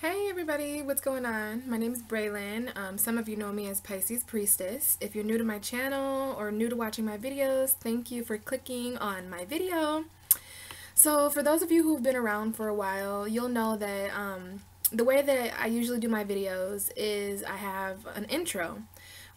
Hey everybody, what's going on? My name is Braylon. Some of you know me as Pisces Priestess. If you're new to my channel or new to watching my videos, thank you for clicking on my video. So for those of you who've been around for a while, you'll know that the way that I usually do my videos is I have an intro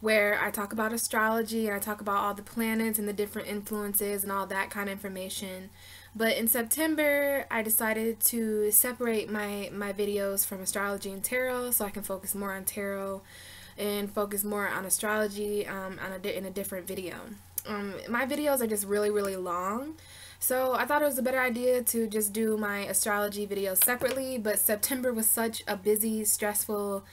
where I talk about astrology and I talk about all the planets and the different influences and all that kind of information. But in September, I decided to separate my videos from astrology and tarot so I can focus more on tarot and focus more on astrology in a different video. My videos are just really long, so I thought it was a better idea to just do my astrology videos separately, but September was such a busy, stressful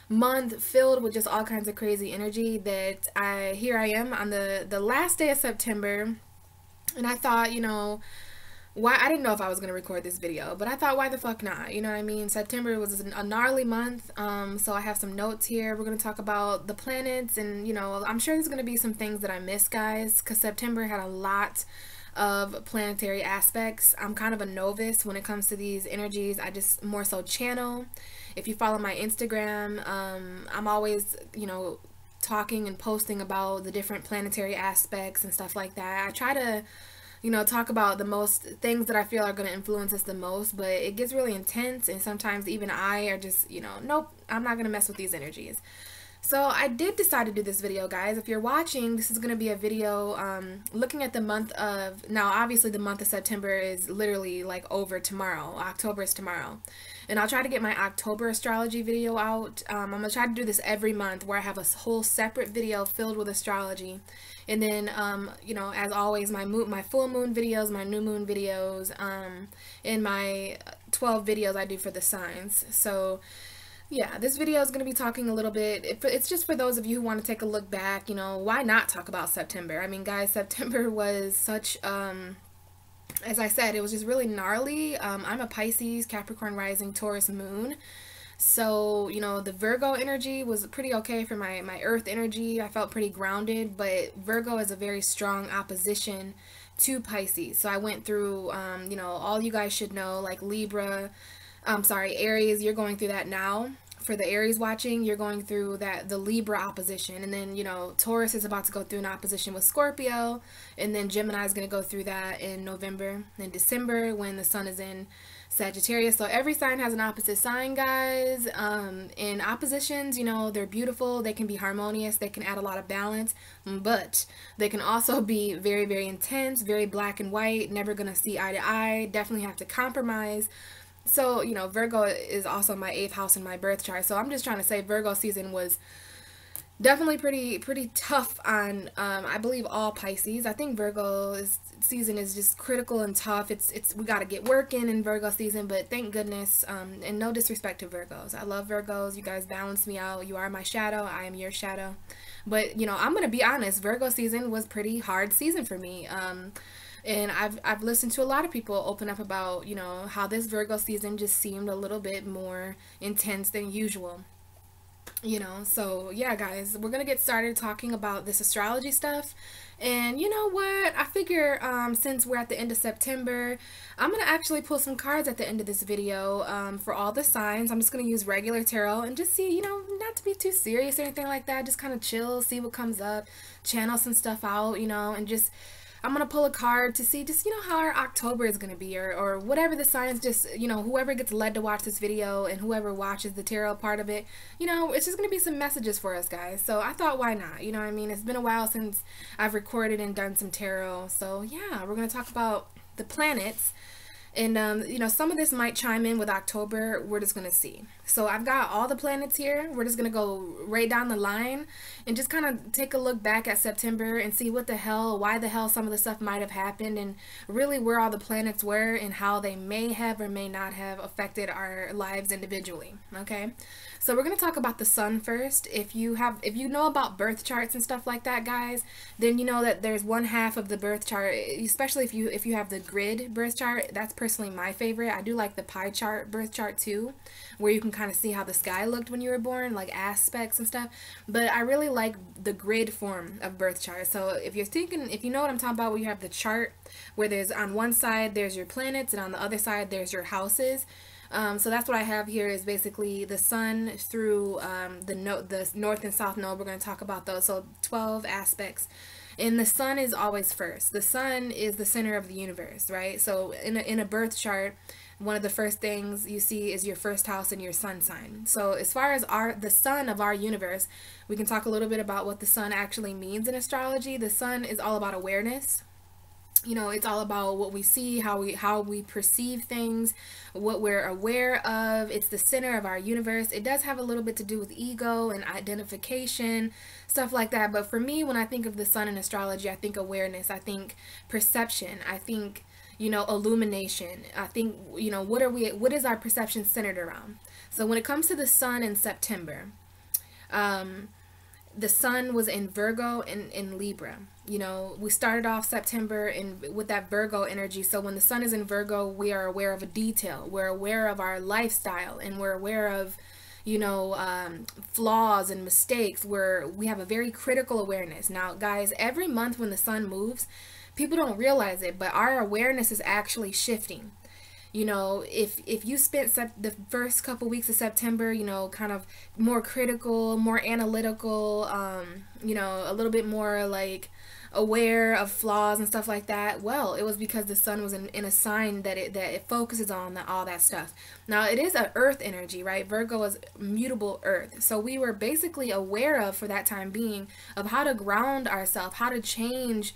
month filled with just all kinds of crazy energy that here I am on the last day of September, and I thought, why I didn't know if I was going to record this video, but I thought, why the fuck not? You know what I mean? September was a gnarly month, so I have some notes here. We're going to talk about the planets, and I'm sure there's going to be some things that I missed, guys, because September had a lot of planetary aspects. I'm kind of a novice when it comes to these energies. I just more so channel. If you follow my Instagram, I'm always, talking and posting about the different planetary aspects and stuff like that. I try to talk about the most things that I feel are going to influence us the most, but it gets really intense, and sometimes even I are just, nope, I'm not going to mess with these energies. So I did decide to do this video, guys. If you're watching, this is going to be a video looking at the month of, now obviously the month of September is literally like over tomorrow. October is tomorrow. And I'll try to get my October astrology video out. I'm going to try to do this every month where I have a whole separate video filled with astrology. And then, as always, my full moon videos, my new moon videos, and my 12 videos I do for the signs. So yeah, this video is going to be talking a little bit, it's just for those of you who want to take a look back, why not talk about September? I mean, guys, September was such, as I said, it was just really gnarly. I'm a Pisces, Capricorn rising, Taurus moon. So, the Virgo energy was pretty okay for my earth energy. I felt pretty grounded, but Virgo is a very strong opposition to Pisces. So I went through, all you guys should know, like Libra, Aries, you're going through that now. For the Aries watching, you're going through the Libra opposition, and then Taurus is about to go through an opposition with Scorpio, and then Gemini is going to go through that in November and December when the sun is in Sagittarius. So every sign has an opposite sign, guys. And oppositions, they're beautiful, they can be harmonious, they can add a lot of balance, but they can also be very intense, very black and white, never gonna see eye to eye, definitely have to compromise. So, Virgo is also my 8th house in my birth chart. So I'm just trying to say Virgo season was definitely pretty tough on, I believe, all Pisces. I think Virgo season is just critical and tough. We got to get working in Virgo season, but thank goodness, and no disrespect to Virgos. I love Virgos. You guys balance me out. You are my shadow. I am your shadow. But, I'm going to be honest. Virgo season was pretty hard season for me. And I've listened to a lot of people open up about, how this Virgo season just seemed a little bit more intense than usual. So yeah, guys, we're gonna get started talking about this astrology stuff. And you know what, I figure since we're at the end of September, I'm gonna actually pull some cards at the end of this video for all the signs. I'm just gonna use regular tarot and just see, not to be too serious or anything like that, just kind of chill, see what comes up, channel some stuff out, and just I'm going to pull a card to see just, how our October is going to be, or whatever the signs, just, whoever gets led to watch this video and whoever watches the tarot part of it, it's just going to be some messages for us, guys. So I thought, why not? What I mean? It's been a while since I've recorded and done some tarot. So yeah, we're going to talk about the planets. And, some of this might chime in with October. We're just going to see. So I've got all the planets here. We're just going to go right down the line and just kind of take a look back at September and see why the hell some of the stuff might have happened, and really where all the planets were and how they may have or may not have affected our lives individually. Okay. So we're going to talk about the sun first. If you know about birth charts and stuff like that, guys, then you know that there's one half of the birth chart, especially if you have the grid birth chart. That's personally my favorite. I do like the pie chart birth chart too, where you can kind of see how the sky looked when you were born, like aspects and stuff. But I really like the grid form of birth chart. So if you know what I'm talking about, where you have the chart where there's on one side there's your planets and on the other side there's your houses. So that's what I have here is basically the sun through the north and south node. We're going to talk about those. So 12 aspects. And the sun is always first. The sun is the center of the universe, right? So in a birth chart, one of the first things you see is your first house and your sun sign. So as far as the sun of our universe, we can talk a little bit about what the sun actually means in astrology. The sun is all about awareness. You know, it's all about what we see, how we perceive things, what we're aware of. It's the center of our universe. It does have a little bit to do with ego and identification, stuff like that. But for me, when I think of the sun in astrology, I think awareness. I think perception. I think, you know, illumination. I think, you know, what is our perception centered around? So when it comes to the sun in September, the sun was in Virgo and in Libra. You know, we started off September with that Virgo energy. So when the sun is in Virgo, we are aware of a detail. We're aware of our lifestyle, and we're aware of, you know, flaws and mistakes. We have a very critical awareness. Now, guys, every month when the sun moves, people don't realize it, but our awareness is actually shifting. You know, if you spent the first couple weeks of September, you know, kind of more critical, more analytical, you know, a little bit more like aware of flaws and stuff like that, well, it was because the sun was in a sign that it focuses on all that stuff. Now, it is an earth energy, right? Virgo is mutable earth. So we were basically aware of, for that time being, of how to ground ourselves, how to change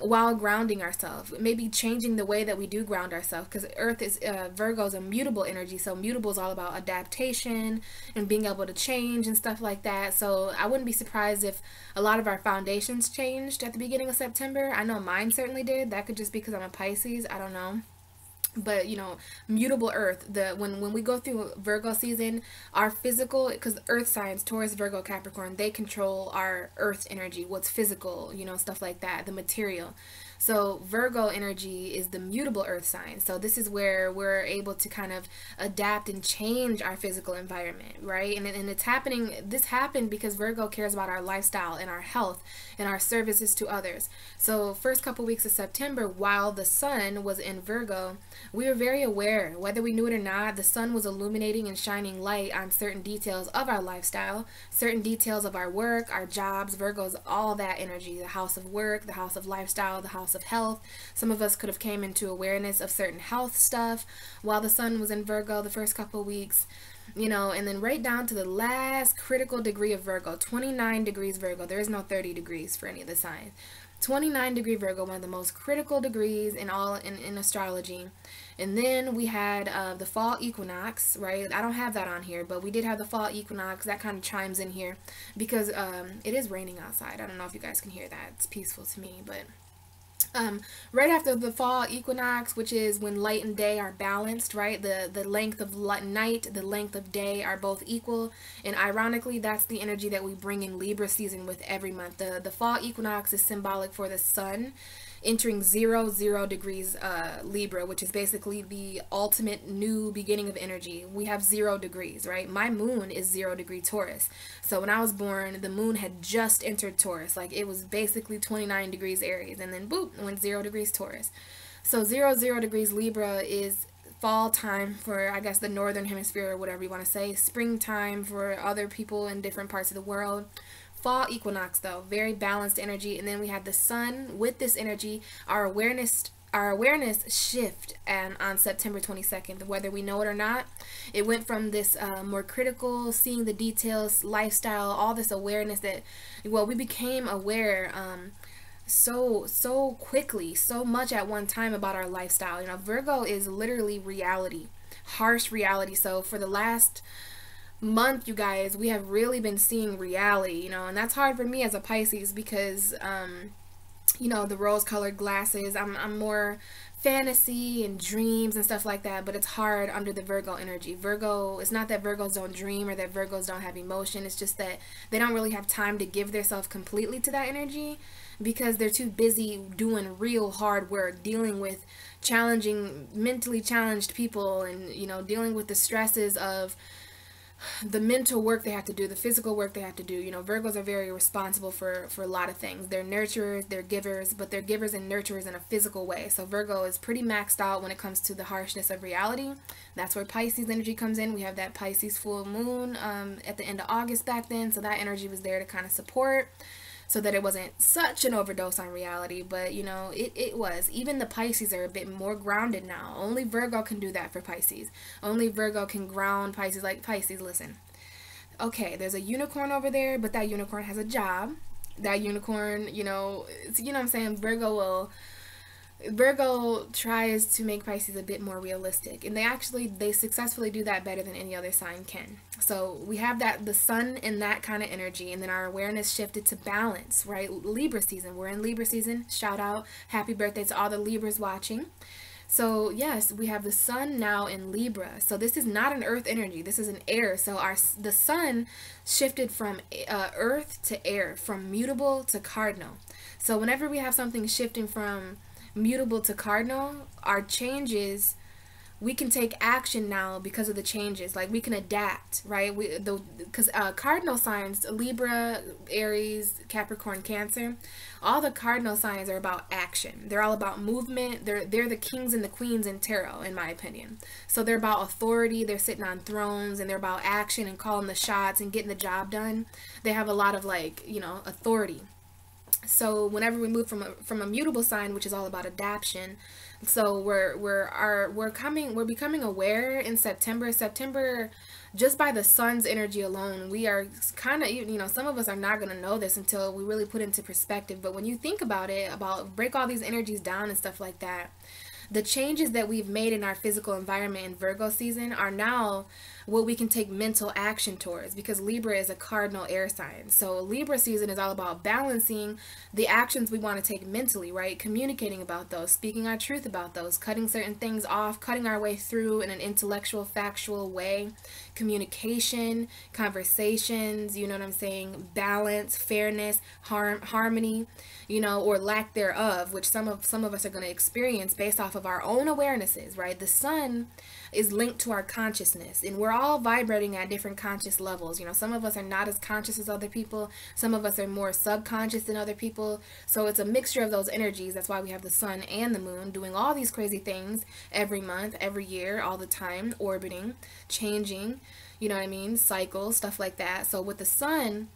while grounding ourselves, maybe changing the way that we do ground ourselves, because earth is Virgo is a mutable energy. So mutable is all about adaptation and being able to change and stuff like that. So I wouldn't be surprised if a lot of our foundations changed at the beginning of September. I know mine certainly did. That could just be because I'm a Pisces, I don't know. But, you know, mutable earth, when we go through Virgo season, our physical, because earth signs, Taurus, Virgo, Capricorn, they control our earth energy, what's physical, you know, stuff like that, the material. So Virgo energy is the mutable earth sign. So this is where we're able to kind of adapt and change our physical environment, right? And it's happening, this happened because Virgo cares about our lifestyle and our health and our services to others. So first couple weeks of September, while the sun was in Virgo, we were very aware, whether we knew it or not. The sun was illuminating and shining light on certain details of our lifestyle, certain details of our work, our jobs. Virgo's all that energy, the house of work, the house of lifestyle, the house of health. Some of us could have came into awareness of certain health stuff while the sun was in Virgo the first couple weeks, you know, and then right down to the last critical degree of Virgo, 29 degrees Virgo. There is no 30 degrees for any of the signs. 29-degree Virgo, one of the most critical degrees in astrology. And then we had the fall equinox, right? I don't have that on here, but we did have the fall equinox. That kind of chimes in here because it is raining outside. I don't know if you guys can hear that. It's peaceful to me, but right after the fall equinox, which is when light and day are balanced, right? The length of night, the length of day are both equal. And ironically, that's the energy that we bring in Libra season with every month. The fall equinox is symbolic for the sun entering 0 degrees Libra, which is basically the ultimate new beginning of energy. We have 0 degrees, right? My moon is 0 degree Taurus. So when I was born, the moon had just entered Taurus. Like, it was basically 29 degrees Aries, and then boop, went 0 degrees Taurus. So 0 degrees Libra is fall time for, I guess, the northern hemisphere, or whatever you want to say. Springtime for other people in different parts of the world. Fall equinox, though, very balanced energy. And then we had the sun with this energy. Our awareness shift on September 22nd, whether we know it or not. It went from this more critical, seeing the details, lifestyle, all this awareness that, well, we became aware so quickly, so much at one time about our lifestyle. You know, Virgo is literally reality, harsh reality. So for the last month, you guys, we have really been seeing reality, you know, and that's hard for me as a Pisces because you know, the rose-colored glasses, I'm more fantasy and dreams and stuff like that, but it's hard under the Virgo energy. Virgo, it's not that Virgos don't dream or that Virgos don't have emotion, it's just that they don't really have time to give themselves completely to that energy because they're too busy doing real hard work, dealing with mentally challenged people, and, you know, dealing with the stresses of the mental work they have to do, the physical work they have to do. You know, Virgos are very responsible for a lot of things. They're nurturers, they're givers, but they're givers and nurturers in a physical way. So Virgo is pretty maxed out when it comes to the harshness of reality. That's where Pisces energy comes in. We have that Pisces full moon at the end of August back then, so that energy was there to kind of support, so that it wasn't such an overdose on reality. But you know, it was. Even the Pisces are a bit more grounded now. Only Virgo can do that for Pisces. Only Virgo can ground Pisces. Like, Pisces, listen, okay, there's a unicorn over there, but that unicorn has a job. That unicorn, you know what I'm saying, Virgo tries to make Pisces a bit more realistic, and they successfully do that better than any other sign can. So we have that, the sun in that kind of energy, and then our awareness shifted to balance, right? Libra season. We're in Libra season. Shout out, happy birthday to all the Libras watching. So yes, we have the sun now in Libra. So this is not an earth energy. This is an air. So the sun shifted from earth to air, from mutable to cardinal. So whenever we have something shifting from mutable to cardinal, our changes, we can take action now because of the changes. Like, we can adapt, right? Because cardinal signs, Libra, Aries, Capricorn, Cancer, all the cardinal signs are about action. They're all about movement. They're the kings and the queens in tarot, in my opinion. So they're about authority. They're sitting on thrones, and they're about action and calling the shots and getting the job done. They have a lot of, like, you know, authority. So whenever we move from a mutable sign, which is all about adaptation, so we're becoming aware in September. September, just by the sun's energy alone, we are kind of, you know, some of us are not going to know this until we really put into perspective. But when you think about it, break all these energies down and stuff like that, the changes that we've made in our physical environment in Virgo season are now what we can take mental action towards, because Libra is a cardinal air sign. So Libra season is all about balancing the actions we want to take mentally, right? Communicating about those, speaking our truth about those, cutting certain things off, cutting our way through in an intellectual, factual way, communication, conversations, you know what I'm saying, balance, fairness, harmony, you know, or lack thereof, which some of us are going to experience based off of our own awarenesses, right? The sun is linked to our consciousness, and we're all vibrating at different conscious levels. You know, some of us are not as conscious as other people. Some of us are more subconscious than other people. So it's a mixture of those energies. That's why we have the sun and the moon doing all these crazy things every month, every year, all the time, orbiting, changing, you know what I mean, cycles, stuff like that. So with the sun,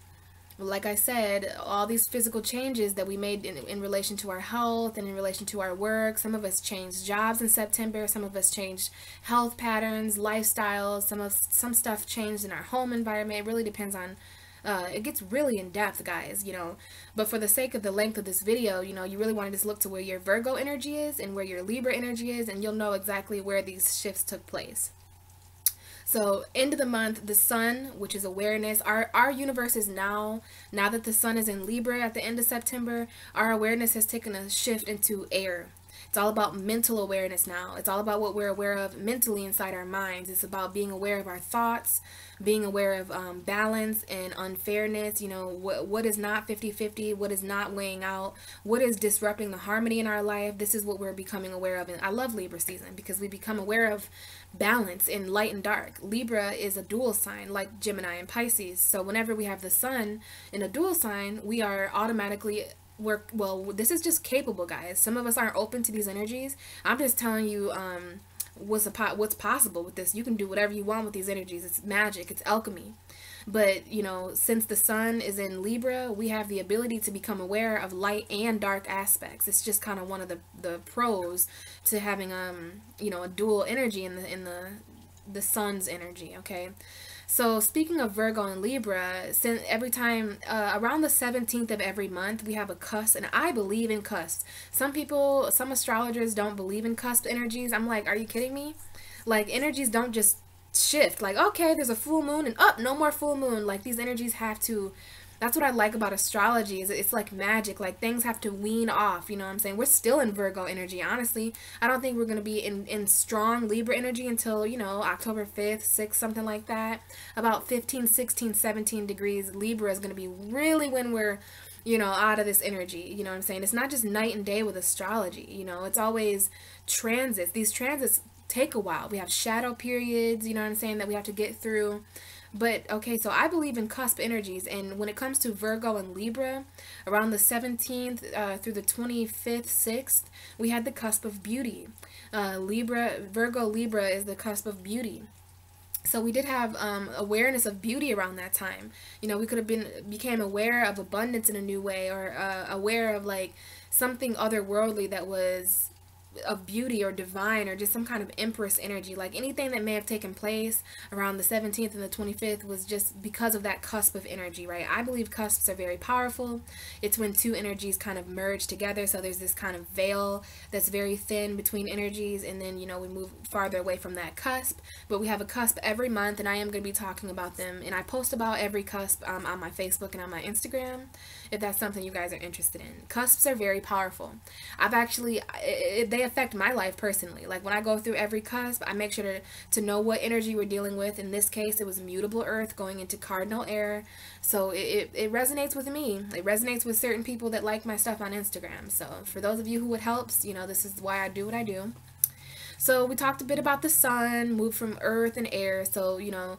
like I said, all these physical changes that we made in relation to our health and in relation to our work. Some of us changed jobs in September. Some of us changed health patterns, lifestyles. Some stuff changed in our home environment. It really depends on, it gets really in depth, guys, you know. But for the sake of the length of this video, you know, you really want to just look to where your Virgo energy is and where your Libra energy is, and you'll know exactly where these shifts took place. So end of the month, the sun, which is awareness, our universe is now that the sun is in Libra at the end of September, our awareness has taken a shift into air. It's all about mental awareness now. It's all about what we're aware of mentally inside our minds. It's about being aware of our thoughts, being aware of balance and unfairness. You know, what is not 50-50, what is not weighing out, what is disrupting the harmony in our life. This is what we're becoming aware of. And I love Libra season because we become aware of balance in light and dark. Libra is a dual sign like Gemini and Pisces. So whenever we have the sun in a dual sign, we are automatically this is just capable, guys. Some of us aren't open to these energies. I'm just telling you what's possible with this. You can do whatever you want with these energies. It's magic, it's alchemy. But you know, since the sun is in Libra, we have the ability to become aware of light and dark aspects. It's just kind of one of the pros to having you know, a dual energy in the sun's energy. Okay, so speaking of Virgo and Libra, since every time around the 17th of every month we have a cusp, and I believe in cusps. Some astrologers don't believe in cusp energies. I'm like, are you kidding me? Like, energies don't just shift like, okay, there's a full moon and no more full moon. Like, these energies have to, that's what I like about astrology, is it's like magic. Like, things have to wean off, you know what I'm saying? We're still in Virgo energy, honestly. I don't think we're going to be in strong Libra energy until, you know, October 5th, 6th, something like that. About 15, 16, 17 degrees Libra is going to be really when we're, you know, out of this energy. You know what I'm saying? It's not just night and day with astrology, you know, it's always transits. These transits take a while. We have shadow periods, you know what I'm saying, that we have to get through. But okay, so I believe in cusp energies, and when it comes to Virgo and Libra, around the 17th through the 25th, 6th, we had the cusp of beauty. Virgo Libra is the cusp of beauty. So we did have awareness of beauty around that time. You know, we could have became aware of abundance in a new way, or aware of like something otherworldly that was of beauty or divine, or just some kind of empress energy. Like anything that may have taken place around the 17th and the 25th was just because of that cusp of energy, right? I believe cusps are very powerful. It's when two energies kind of merge together, so there's this kind of veil that's very thin between energies, and then, you know, we move farther away from that cusp. But we have a cusp every month, and I am going to be talking about them, and I post about every cusp on my Facebook and on my Instagram, if that's something you guys are interested in. Cusps are very powerful. I've actually, they affect my life personally. Like when I go through every cusp, I make sure to know what energy we're dealing with. In this case, it was mutable earth going into cardinal air. So it resonates with me. It resonates with certain people that like my stuff on Instagram. So for those of you who it helps, you know, this is why I do what I do. So we talked a bit about the sun, moved from earth and air. So, you know,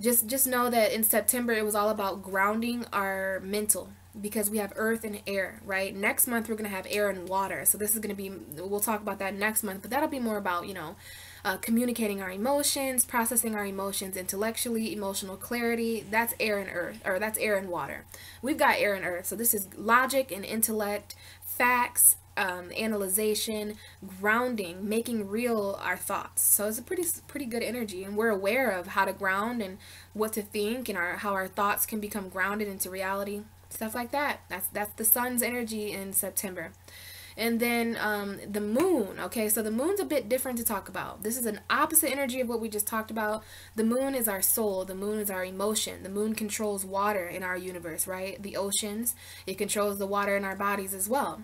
just know that in September it was all about grounding our mental, because we have earth and air, right? Next month we're going to have air and water. So this is going to be, we'll talk about that next month, but that'll be more about, you know, communicating our emotions, processing our emotions intellectually, emotional clarity. That's air and earth, or that's air and water. We've got air and earth. So this is logic and intellect, facts, analyzation, grounding, making real our thoughts. So it's a pretty good energy, and we're aware of how to ground and what to think, and how our thoughts can become grounded into reality. Stuff like that. That's the sun's energy in September. And then the moon. Okay, so the moon's a bit different to talk about. This is an opposite energy of what we just talked about. The moon is our soul. The moon is our emotion. The moon controls water in our universe, right? The oceans. It controls the water in our bodies as well.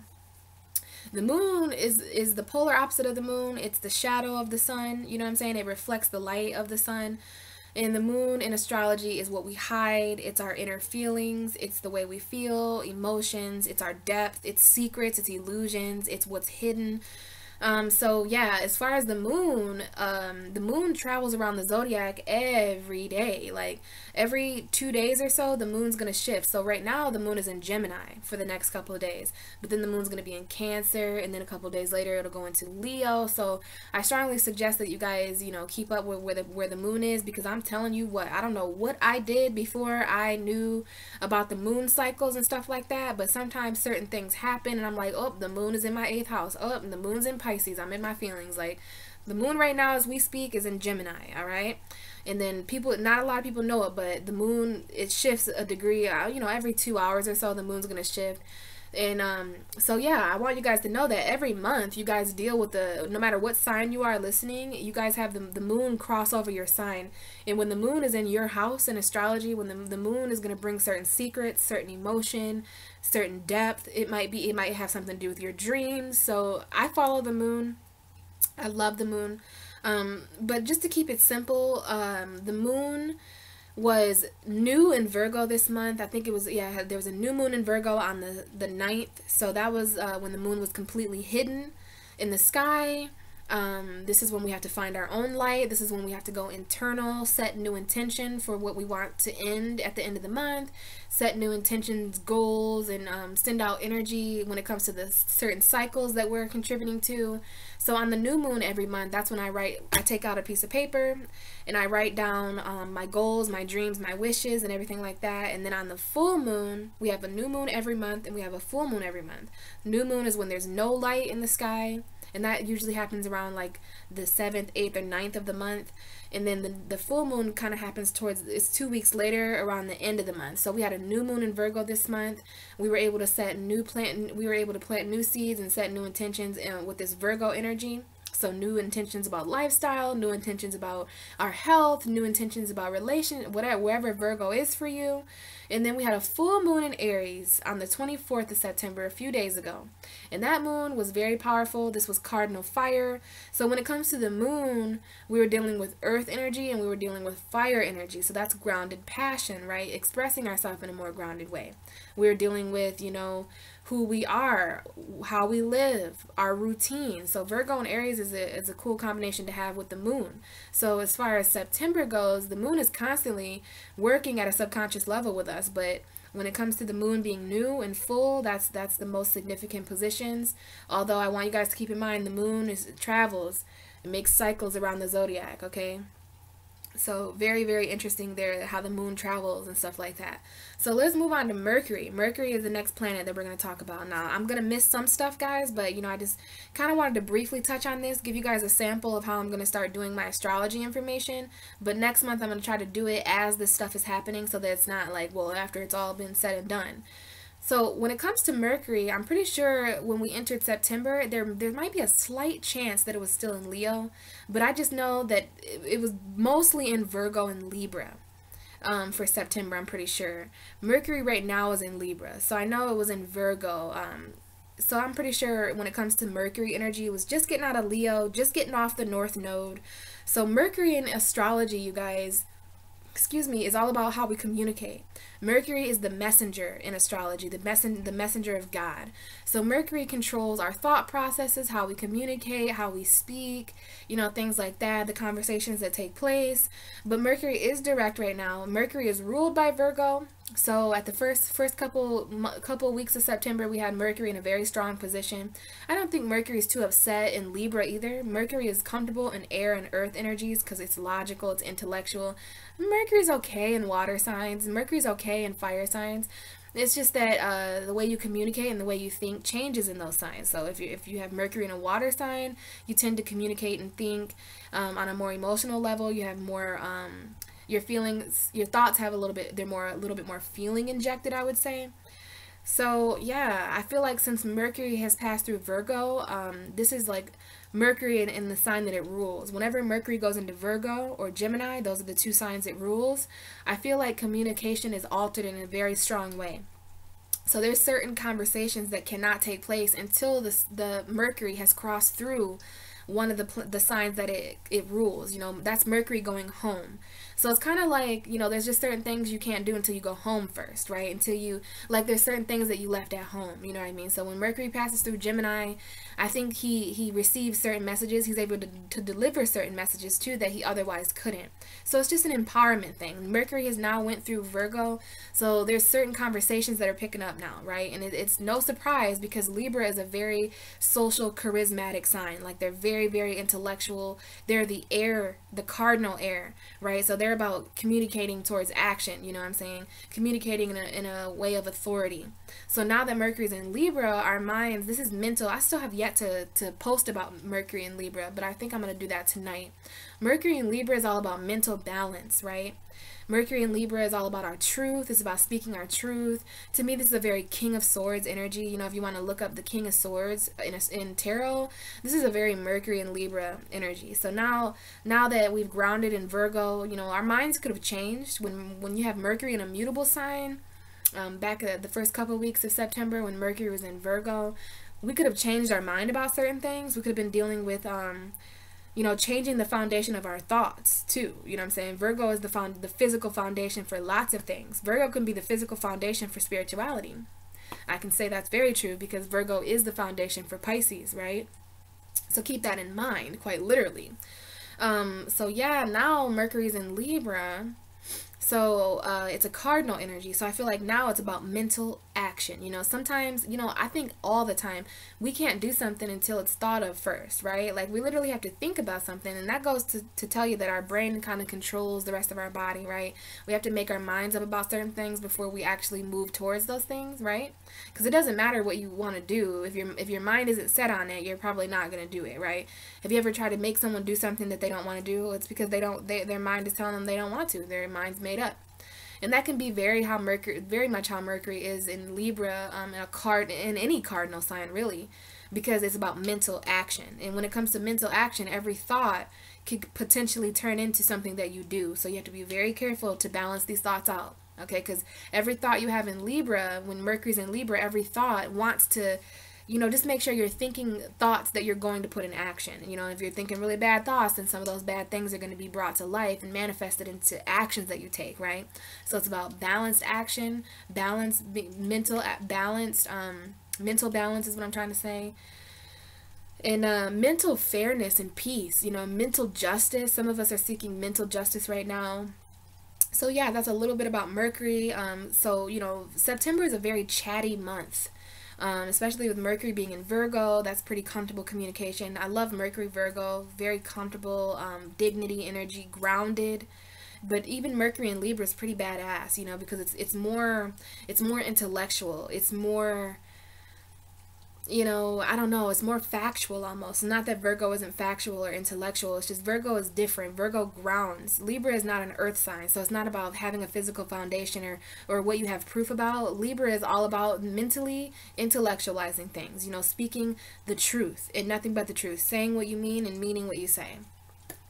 The moon is the polar opposite of the moon. It's the shadow of the sun. You know what I'm saying? It reflects the light of the sun. And the moon in astrology is what we hide. It's our inner feelings. It's the way we feel, emotions. It's our depth. It's secrets. It's illusions. It's what's hidden. So yeah, as far as the moon travels around the zodiac every day. Like every 2 days or so, the moon's going to shift. So right now, the moon is in Gemini for the next couple of days. But then the moon's going to be in Cancer, and then a couple of days later, it'll go into Leo. So I strongly suggest that you guys, you know, keep up with where the moon is, because I'm telling you what, I don't know what I did before I knew about the moon cycles and stuff like that, but sometimes certain things happen, and I'm like, oh, the moon is in my 8th house. Oh, the moon's in Pisces. I'm in my feelings. Like the moon right now as we speak is in Gemini. All right. And then not a lot of people know it, but the moon, it shifts a degree, you know, every 2 hours or so, the moon's going to shift. And so yeah, I want you guys to know that every month you guys deal with no matter what sign you are listening, you guys have the moon cross over your sign. And when the moon is in your house in astrology, when the moon is going to bring certain secrets, certain emotion, certain depth, it might have something to do with your dreams. So I follow the moon. I love the moon. But just to keep it simple, the moon was new in Virgo this month. I think it was, yeah, there was a new moon in Virgo on the 9th. So that was when the moon was completely hidden in the sky. This is when we have to find our own light. This is when we have to go internal, set new intention for what we want to end at the end of the month, set new intentions, goals, and send out energy when it comes to the certain cycles that we're contributing to. So on the new moon every month, that's when I take out a piece of paper and I write down my goals, my dreams, my wishes, and everything like that. And then on the full moon, we have a new moon every month and we have a full moon every month. New moon is when there's no light in the sky. And that usually happens around like the 7th, 8th, or 9th of the month. And then the full moon kind of happens it's 2 weeks later, around the end of the month. So we had a new moon in Virgo this month. We were able to plant new seeds and set new intentions with this Virgo energy. So new intentions about lifestyle, new intentions about our health, new intentions about wherever Virgo is for you. And then we had a full moon in Aries on the 24th of September, a few days ago. And that moon was very powerful. This was cardinal fire. So when it comes to the moon, we were dealing with earth energy and we were dealing with fire energy. So that's grounded passion, right? Expressing ourselves in a more grounded way. We were dealing with, you know, who we are, how we live, our routine. So Virgo and Aries is a cool combination to have with the moon. So as far as September goes, the moon is constantly working at a subconscious level with us, but when it comes to the moon being new and full, that's the most significant positions. Although I want you guys to keep in mind the moon travels, it makes cycles around the zodiac, okay? So very, very interesting there, how the moon travels and stuff like that. So let's move on to Mercury. Mercury is the next planet that we're going to talk about. Now, I'm going to miss some stuff, guys, but, you know, I just kind of wanted to briefly touch on this, give you guys a sample of how I'm going to start doing my astrology information. But next month, I'm going to try to do it as this stuff is happening so that it's not like, well, after it's all been said and done. So when it comes to Mercury, I'm pretty sure when we entered September, there might be a slight chance that it was still in Leo, but I just know that it was mostly in Virgo and Libra for September, I'm pretty sure. Mercury right now is in Libra, so I know it was in Virgo. So I'm pretty sure when it comes to Mercury energy, it was just getting out of Leo, just getting off the North Node. So Mercury in astrology, you guys, excuse me, is all about how we communicate. Mercury is the messenger in astrology, the messenger of God. So Mercury controls our thought processes, how we communicate, how we speak, you know, things like that, the conversations that take place. But Mercury is direct right now. Mercury is ruled by Virgo. So at the first couple weeks of September, we had Mercury in a very strong position. I don't think Mercury is too upset in Libra either. Mercury is comfortable in air and earth energies because it's logical, it's intellectual. Mercury's okay in water signs. Mercury's okay in fire signs. It's just that the way you communicate and the way you think changes in those signs. So if you have Mercury in a water sign, you tend to communicate and think on a more emotional level. You have more your feelings, your thoughts have a little bit more feeling injected, I would say. So yeah, I feel like since Mercury has passed through Virgo, this is like Mercury in the sign that it rules. Whenever Mercury goes into Virgo or Gemini, those are the two signs it rules, I feel like communication is altered in a very strong way. So there's certain conversations that cannot take place until the Mercury has crossed through one of the signs that it rules. You know, that's Mercury going home. So it's kind of like, you know, there's just certain things you can't do until you go home first, right? Until you, like, there's certain things that you left at home, you know what I mean? So when Mercury passes through Gemini, I think he receives certain messages. He's able to deliver certain messages too that he otherwise couldn't. So it's just an empowerment thing. Mercury has now went through Virgo, so there's certain conversations that are picking up now, right? And it's no surprise because Libra is a very social, charismatic sign. Like, they're very, very intellectual. They're the air, the cardinal air, right? So they're about communicating towards action, you know what I'm saying? Communicating in a way of authority. So now that Mercury's in Libra, our minds, this is mental. I still have yet to post about Mercury in Libra, but I think I'm going to do that tonight. Mercury in Libra is all about mental balance, right? Mercury in Libra is all about our truth. It's about speaking our truth. To me, this is a very King of Swords energy. You know, if you want to look up the King of Swords in tarot, this is a very Mercury and Libra energy. So now that we've grounded in Virgo, you know, our minds could have changed. When you have Mercury in a mutable sign, back at the first couple of weeks of September when Mercury was in Virgo, we could have changed our mind about certain things. We could have been dealing with you know, changing the foundation of our thoughts too. You know what I'm saying? Virgo is the physical foundation for lots of things. Virgo can be the physical foundation for spirituality. I can say that's very true because Virgo is the foundation for Pisces, right? So keep that in mind, quite literally. So yeah, now Mercury's in Libra. So it's a cardinal energy. So I feel like now it's about mental action. You know, sometimes, you know, I think all the time we can't do something until it's thought of first, right? Like, we literally have to think about something, and that goes to tell you that our brain kind of controls the rest of our body, right? We have to make our minds up about certain things before we actually move towards those things, right? Because it doesn't matter what you want to do. If your mind isn't set on it, you're probably not going to do it, right? Have you ever tried to make someone do something that they don't want to do? It's because their mind is telling them they don't want to. Their mind's made up. And that can be very much how Mercury is in Libra, in any cardinal sign, really, because it's about mental action. And when it comes to mental action, every thought could potentially turn into something that you do. So you have to be very careful to balance these thoughts out, okay? Because every thought you have in Libra, when Mercury's in Libra, every thought wants to, you know, just make sure you're thinking thoughts that you're going to put in action. You know, if you're thinking really bad thoughts, then some of those bad things are going to be brought to life and manifested into actions that you take, right? So it's about balanced action, balanced Mental balance is what I'm trying to say. And mental fairness and peace, you know, mental justice. Some of us are seeking mental justice right now. So yeah, that's a little bit about Mercury. So, you know, September is a very chatty month. Especially with Mercury being in Virgo, that's pretty comfortable communication. I love Mercury Virgo, very comfortable, dignity, energy, grounded. But even Mercury in Libra is pretty badass, you know, because it's more intellectual. It's more, you know, I don't know, it's more factual almost. Not that Virgo isn't factual or intellectual, it's just Virgo is different. Virgo grounds. Libra is not an earth sign, so it's not about having a physical foundation or what you have proof about. Libra is all about mentally intellectualizing things, you know, speaking the truth and nothing but the truth, saying what you mean and meaning what you say.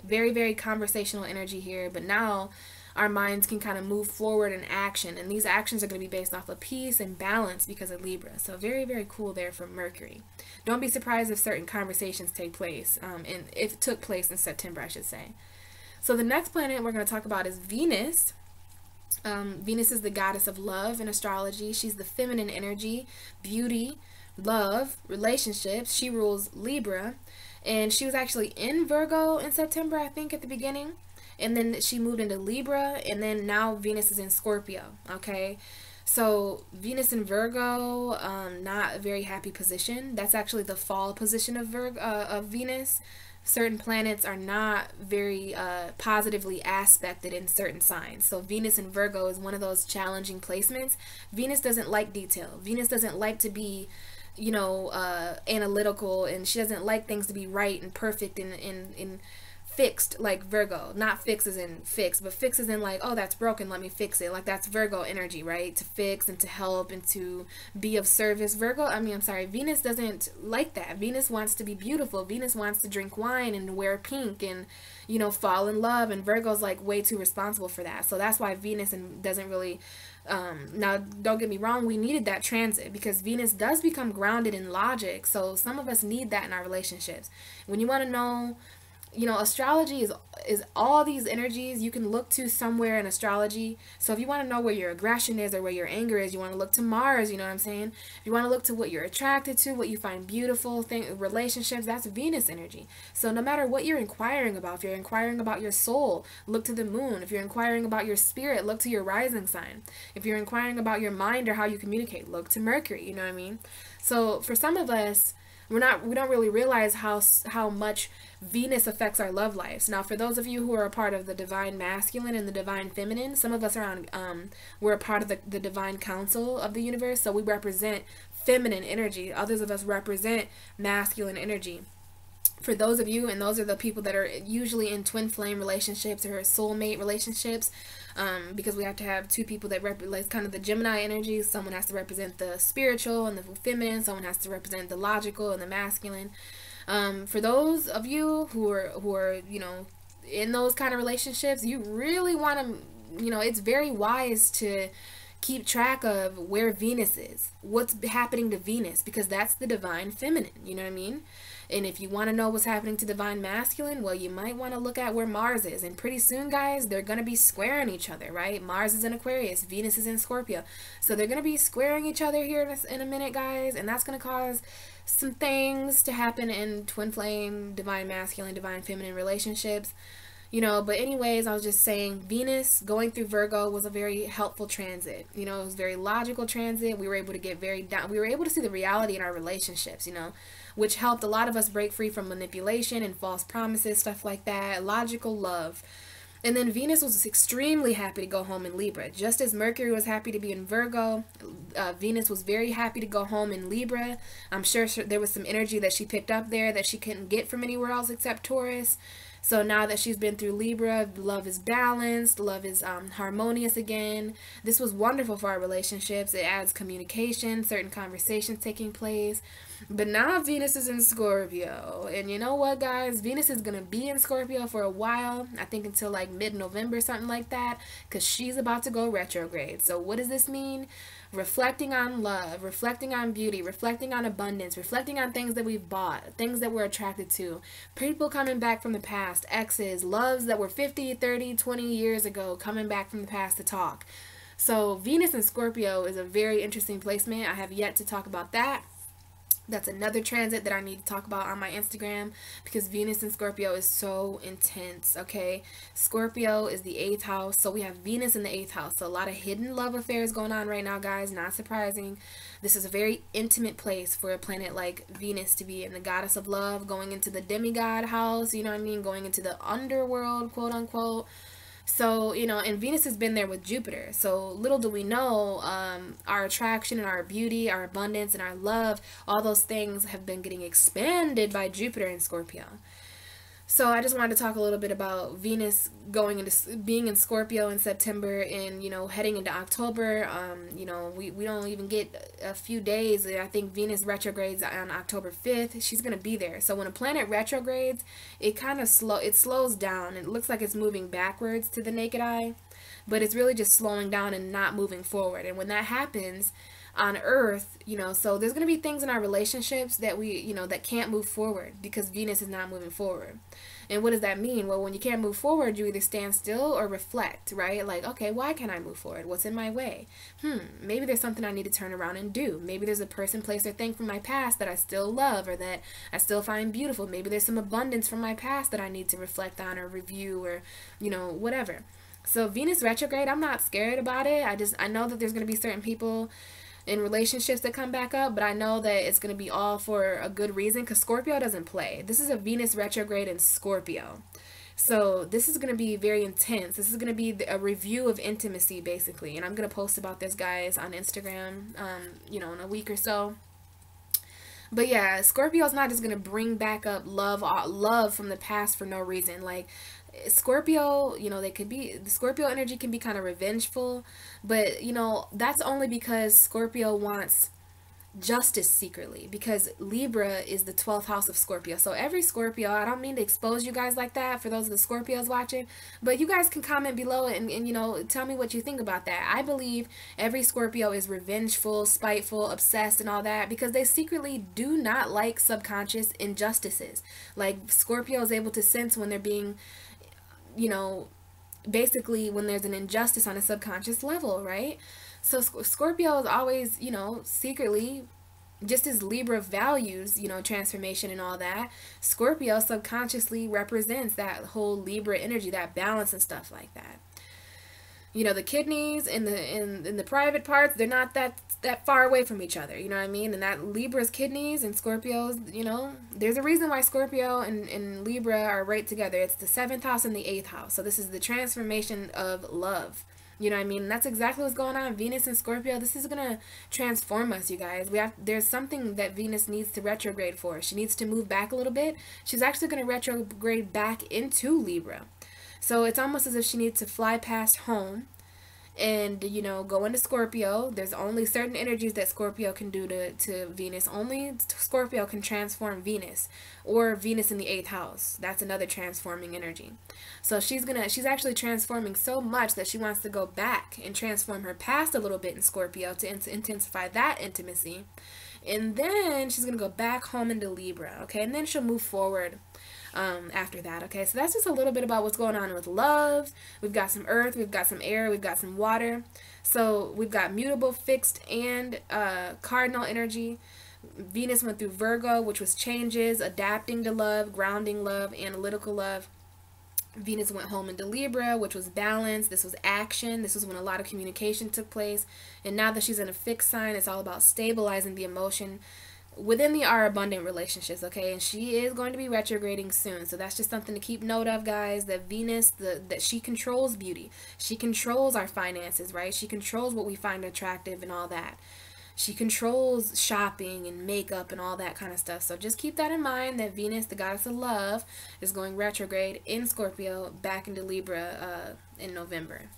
Very, very conversational energy here, but now our minds can kind of move forward in action, and these actions are going to be based off of peace and balance because of Libra. So very, very cool there for Mercury. Don't be surprised if certain conversations take place, and if it took place in September, I should say. So the next planet we're going to talk about is Venus. Venus is the goddess of love in astrology. She's the feminine energy, beauty, love, relationships. She rules Libra, and she was actually in Virgo in September, I think, at the beginning. And then she moved into Libra, and then now Venus is in Scorpio, okay? So Venus in Virgo, not a very happy position. That's actually the fall position of Venus. Certain planets are not very positively aspected in certain signs. So Venus in Virgo is one of those challenging placements. Venus doesn't like detail. Venus doesn't like to be, you know, analytical, and she doesn't like things to be right and perfect and fixed like Virgo. Not fix as in fix, but fix as in like, oh, that's broken, let me fix it. Like that's Virgo energy, right? To fix and to help and to be of service. Venus doesn't like that. Venus wants to be beautiful. Venus wants to drink wine and wear pink and, you know, fall in love, and Virgo's like way too responsible for that. So that's why Venus doesn't really now don't get me wrong, we needed that transit because Venus does become grounded in logic. So some of us need that in our relationships. When you want to know, you know, astrology is all these energies you can look to somewhere in astrology. So if you want to know where your aggression is or where your anger is, you want to look to Mars, you know what I'm saying? If you want to look to what you're attracted to, what you find beautiful, relationships, that's Venus energy. So no matter what you're inquiring about, if you're inquiring about your soul, look to the moon. If you're inquiring about your spirit, look to your rising sign. If you're inquiring about your mind or how you communicate, look to Mercury, you know what I mean? So for some of us, we don't really realize how much Venus affects our love lives. Now, for those of you who are a part of the divine masculine and the divine feminine, some of us are we're a part of the divine council of the universe, so we represent feminine energy. Others of us represent masculine energy. For those of you, and those are the people that are usually in twin flame relationships or soulmate relationships, because we have to have two people that represent kind of the Gemini energy. Someone has to represent the spiritual and the feminine. Someone has to represent the logical and the masculine. For those of you who are, you know, in those kind of relationships, you really want to, you know, it's very wise to keep track of where Venus is, what's happening to Venus, because that's the divine feminine, you know what I mean? And if you want to know what's happening to divine masculine, well, you might want to look at where Mars is. And pretty soon, guys, they're going to be squaring each other, right? Mars is in Aquarius, Venus is in Scorpio. So they're going to be squaring each other here in a minute, guys. And that's going to cause some things to happen in twin flame, divine masculine, divine feminine relationships. You know, but anyways, I was just saying Venus going through Virgo was a very helpful transit. You know, it was a very logical transit. We were able to get we were able to see the reality in our relationships, you know, which helped a lot of us break free from manipulation and false promises, stuff like that, logical love. And then Venus was extremely happy to go home in Libra. Just as Mercury was happy to be in Virgo, Venus was very happy to go home in Libra. I'm sure there was some energy that she picked up there that she couldn't get from anywhere else except Taurus. So now that she's been through Libra, love is balanced, love is harmonious again. This was wonderful for our relationships. It adds communication, certain conversations taking place. But now Venus is in Scorpio. And you know what, guys? Venus is going to be in Scorpio for a while. I think until like mid-November, something like that. Because she's about to go retrograde. So what does this mean? Reflecting on love, reflecting on beauty, reflecting on abundance, reflecting on things that we've bought, things that we're attracted to, people coming back from the past, exes, loves that were 50, 30, 20 years ago coming back from the past to talk. So Venus in Scorpio is a very interesting placement. I have yet to talk about that. That's another transit that I need to talk about on my Instagram, because Venus in Scorpio is so intense, okay? Scorpio is the 8th house, so we have Venus in the 8th house. So a lot of hidden love affairs going on right now, guys. Not surprising. This is a very intimate place for a planet like Venus to be in, the goddess of love, going into the demigod house, you know what I mean? Going into the underworld, quote unquote. So, you know, and Venus has been there with Jupiter. So little do we know, our attraction and our beauty, our abundance and our love, all those things have been getting expanded by Jupiter in Scorpio. So I just wanted to talk a little bit about Venus going into being in Scorpio in September, and, you know, heading into October. You know, we don't even get a few days. I think Venus retrogrades on October 5th. She's going to be there. So when a planet retrogrades, it kind of slows down. It looks like it's moving backwards to the naked eye, but it's really just slowing down and not moving forward. And when that happens on Earth, you know, so there's going to be things in our relationships that we, you know, that can't move forward because Venus is not moving forward. And what does that mean? Well, when you can't move forward, you either stand still or reflect, right? Like, okay, why can't I move forward? What's in my way? Maybe there's something I need to turn around and do. Maybe there's a person, place, or thing from my past that I still love or that I still find beautiful. Maybe there's some abundance from my past that I need to reflect on or review or, you know, whatever. So Venus retrograde, I'm not scared about it. I know that there's going to be certain people in relationships that come back up, but I know that it's going to be all for a good reason, because Scorpio doesn't play. This is a Venus retrograde in Scorpio. So this is going to be very intense. This is going to be a review of intimacy, basically. And I'm going to post about this, guys, on Instagram, you know, in a week or so. But yeah, Scorpio's not just going to bring back up love from the past for no reason. Like, Scorpio, you know, the Scorpio energy can be kind of revengeful, but, you know, that's only because Scorpio wants justice secretly, because Libra is the 12th house of Scorpio. So every Scorpio, I don't mean to expose you guys like that for those of the Scorpios watching, but you guys can comment below and you know, tell me what you think about that. I believe every Scorpio is revengeful, spiteful, obsessed, and all that, because they secretly do not like subconscious injustices. Like, Scorpio is able to sense when they're being, you know, basically when there's an injustice on a subconscious level, right? So Scorpio is always, you know, secretly, just as Libra values, you know, transformation and all that, Scorpio subconsciously represents that whole Libra energy, that balance and stuff like that. You know, the kidneys and the private parts, they're not that far away from each other, you know what I mean? And that Libra's kidneys and Scorpio's, you know, there's a reason why Scorpio and Libra are right together. It's the 7th house and the 8th house. So this is the transformation of love. You know what I mean? And that's exactly what's going on. Venus and Scorpio, this is going to transform us, you guys. There's something that Venus needs to retrograde for. She needs to move back a little bit. She's actually going to retrograde back into Libra. So it's almost as if she needs to fly past home and, you know, go into Scorpio. There's only certain energies that Scorpio can do to Venus. Only Scorpio can transform Venus, or Venus in the 8th house. That's another transforming energy. So she's actually transforming so much that she wants to go back and transform her past a little bit in Scorpio to intensify that intimacy. And then she's going to go back home into Libra, okay? And then she'll move forward after that, okay? So that's just a little bit about what's going on with love. We've got some earth, we've got some air, we've got some water. So we've got mutable, fixed, and cardinal energy. Venus went through Virgo, which was changes, adapting to love, grounding love, analytical love. Venus went home into Libra, which was balance. This was action. This was when a lot of communication took place. And now that she's in a fixed sign, it's all about stabilizing the emotion within our abundant relationships, okay? And she is going to be retrograding soon. So that's just something to keep note of, guys, that Venus, that she controls beauty. She controls our finances, right? She controls what we find attractive and all that. She controls shopping and makeup and all that kind of stuff. So just keep that in mind, that Venus, the goddess of love, is going retrograde in Scorpio back into Libra in November.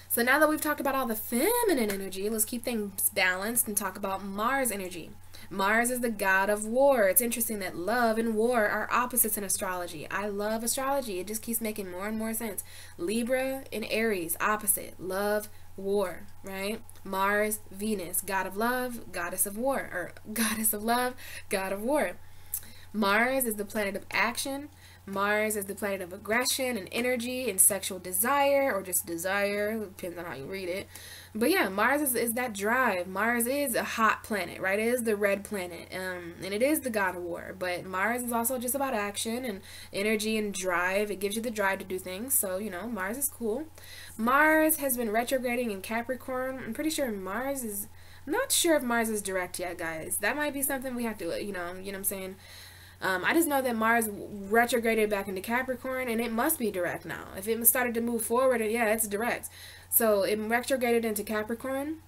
So now that we've talked about all the feminine energy, let's keep things balanced and talk about Mars energy. Mars is the god of war. It's interesting that love and war are opposites in astrology. I love astrology. It just keeps making more and more sense. Libra and Aries, opposite. Love, war, right? Mars, Venus, god of love, goddess of war, or goddess of love, god of war. Mars is the planet of action. Mars is the planet of aggression and energy and sexual desire, or just desire, depends on how you read it. But yeah, Mars is that drive. Mars is a hot planet, right? It is the red planet, and it is the god of war. But Mars is also just about action and energy and drive. It gives you the drive to do things. So, you know, Mars is cool. Mars has been retrograding in Capricorn. I'm pretty sure Mars is... I'm not sure if Mars is direct yet, guys. That might be something we have to, you know what I'm saying? I just know that Mars retrograded back into Capricorn, and it must be direct now. If it started to move forward, yeah, it's direct. So it retrograded into Capricorn,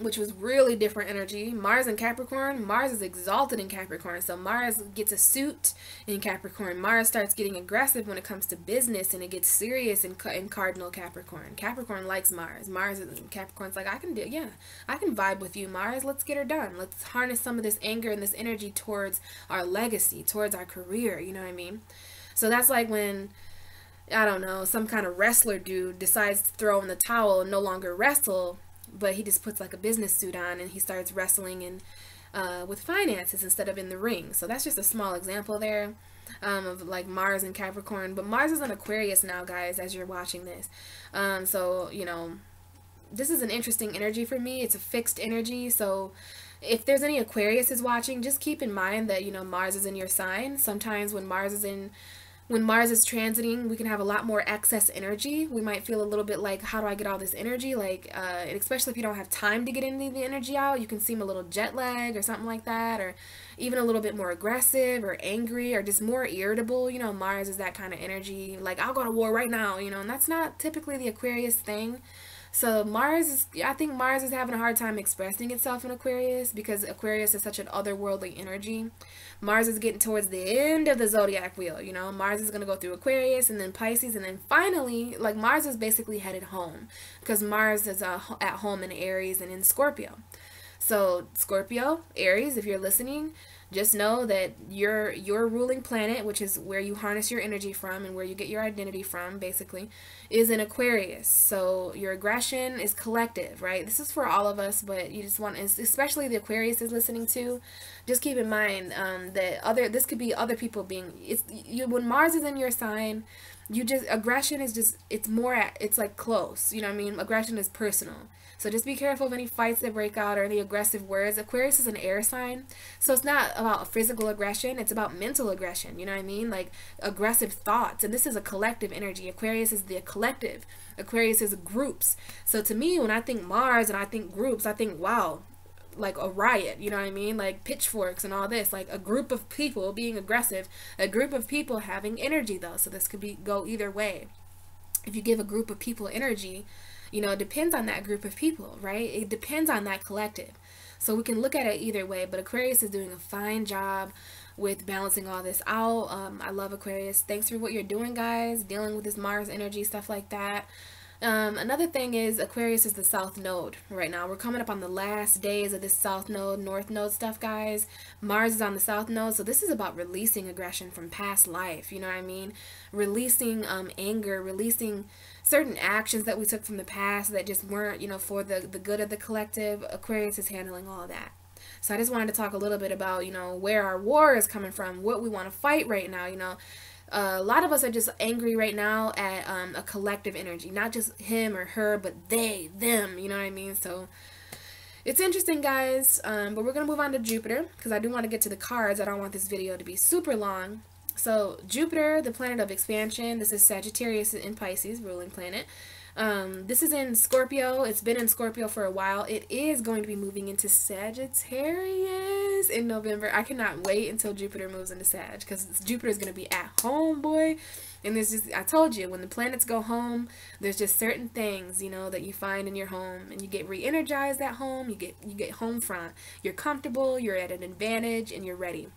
which was really different energy. Mars in Capricorn, Mars is exalted in Capricorn. So Mars gets a suit in Capricorn. Mars starts getting aggressive when it comes to business, and it gets serious in cardinal Capricorn. Capricorn likes Mars. Capricorn's like, I can vibe with you, Mars. Let's get her done. Let's harness some of this anger and this energy towards our legacy, towards our career. You know what I mean? So that's like when, I don't know, some kind of wrestler dude decides to throw in the towel and no longer wrestle, but he just puts like a business suit on and he starts wrestling in with finances instead of in the ring. So that's just a small example there of like Mars and Capricorn. But Mars is in Aquarius now, guys, as you're watching this. So, you know, this is an interesting energy for me. It's a fixed energy. So if there's any Aquarius is watching, just keep in mind that, you know, Mars is in your sign. Sometimes when Mars is transiting, we can have a lot more excess energy. We might feel a little bit like, how do I get all this energy? Like, especially if you don't have time to get any of the energy out, you can seem a little jet lag or something like that, or even a little bit more aggressive or angry or just more irritable. You know, Mars is that kind of energy. Like, I'll go to war right now, you know, and that's not typically the Aquarius thing. So I think Mars is having a hard time expressing itself in Aquarius because Aquarius is such an otherworldly energy. Mars is getting towards the end of the zodiac wheel, you know. Mars is going to go through Aquarius and then Pisces, and then finally, like, Mars is basically headed home because Mars is at home in Aries and in Scorpio. So Scorpio, Aries, if you're listening, just know that your ruling planet, which is where you harness your energy from and where you get your identity from, basically, is in Aquarius. So your aggression is collective, right? This is for all of us, but you just want, especially the Aquarius is listening to, just keep in mind that this could be other people being, when Mars is in your sign, aggression is just, it's like close, you know what I mean? Aggression is personal. So just be careful of any fights that break out or any aggressive words. Aquarius is an air sign, so it's not about physical aggression, it's about mental aggression, you know what I mean? Like aggressive thoughts, and this is a collective energy. Aquarius is the collective. Aquarius is groups. So to me, when I think Mars and I think groups, I think, wow, like a riot, you know what I mean? Like pitchforks and all this, like a group of people being aggressive, a group of people having energy though. So this could go either way. If you give a group of people energy, you know, it depends on that group of people, right? It depends on that collective. So we can look at it either way, but Aquarius is doing a fine job with balancing all this out. I love Aquarius. Thanks for what you're doing, guys, dealing with this Mars energy, stuff like that. Another thing is Aquarius is the South Node right now. We're coming up on the last days of this South Node, North Node stuff, guys. Mars is on the South Node, so this is about releasing aggression from past life, you know what I mean? Releasing anger, releasing certain actions that we took from the past that just weren't, you know, for the good of the collective. Aquarius is handling all of that. So I just wanted to talk a little bit about, you know, where our war is coming from, what we want to fight right now, you know. A lot of us are just angry right now at a collective energy, not just him or her, but they, them, you know what I mean? So it's interesting, guys, but we're going to move on to Jupiter because I do want to get to the cards. I don't want this video to be super long. So Jupiter, the planet of expansion, this is Sagittarius in Pisces, ruling planet. This is in Scorpio. It's been in Scorpio for a while. It is going to be moving into Sagittarius in November. I cannot wait until Jupiter moves into Sag because Jupiter is going to be at home, boy. And there's just, I told you, when the planets go home, there's just certain things, you know, that you find in your home, and you get re-energized at home. You get home front. You're comfortable, you're at an advantage, and you're ready.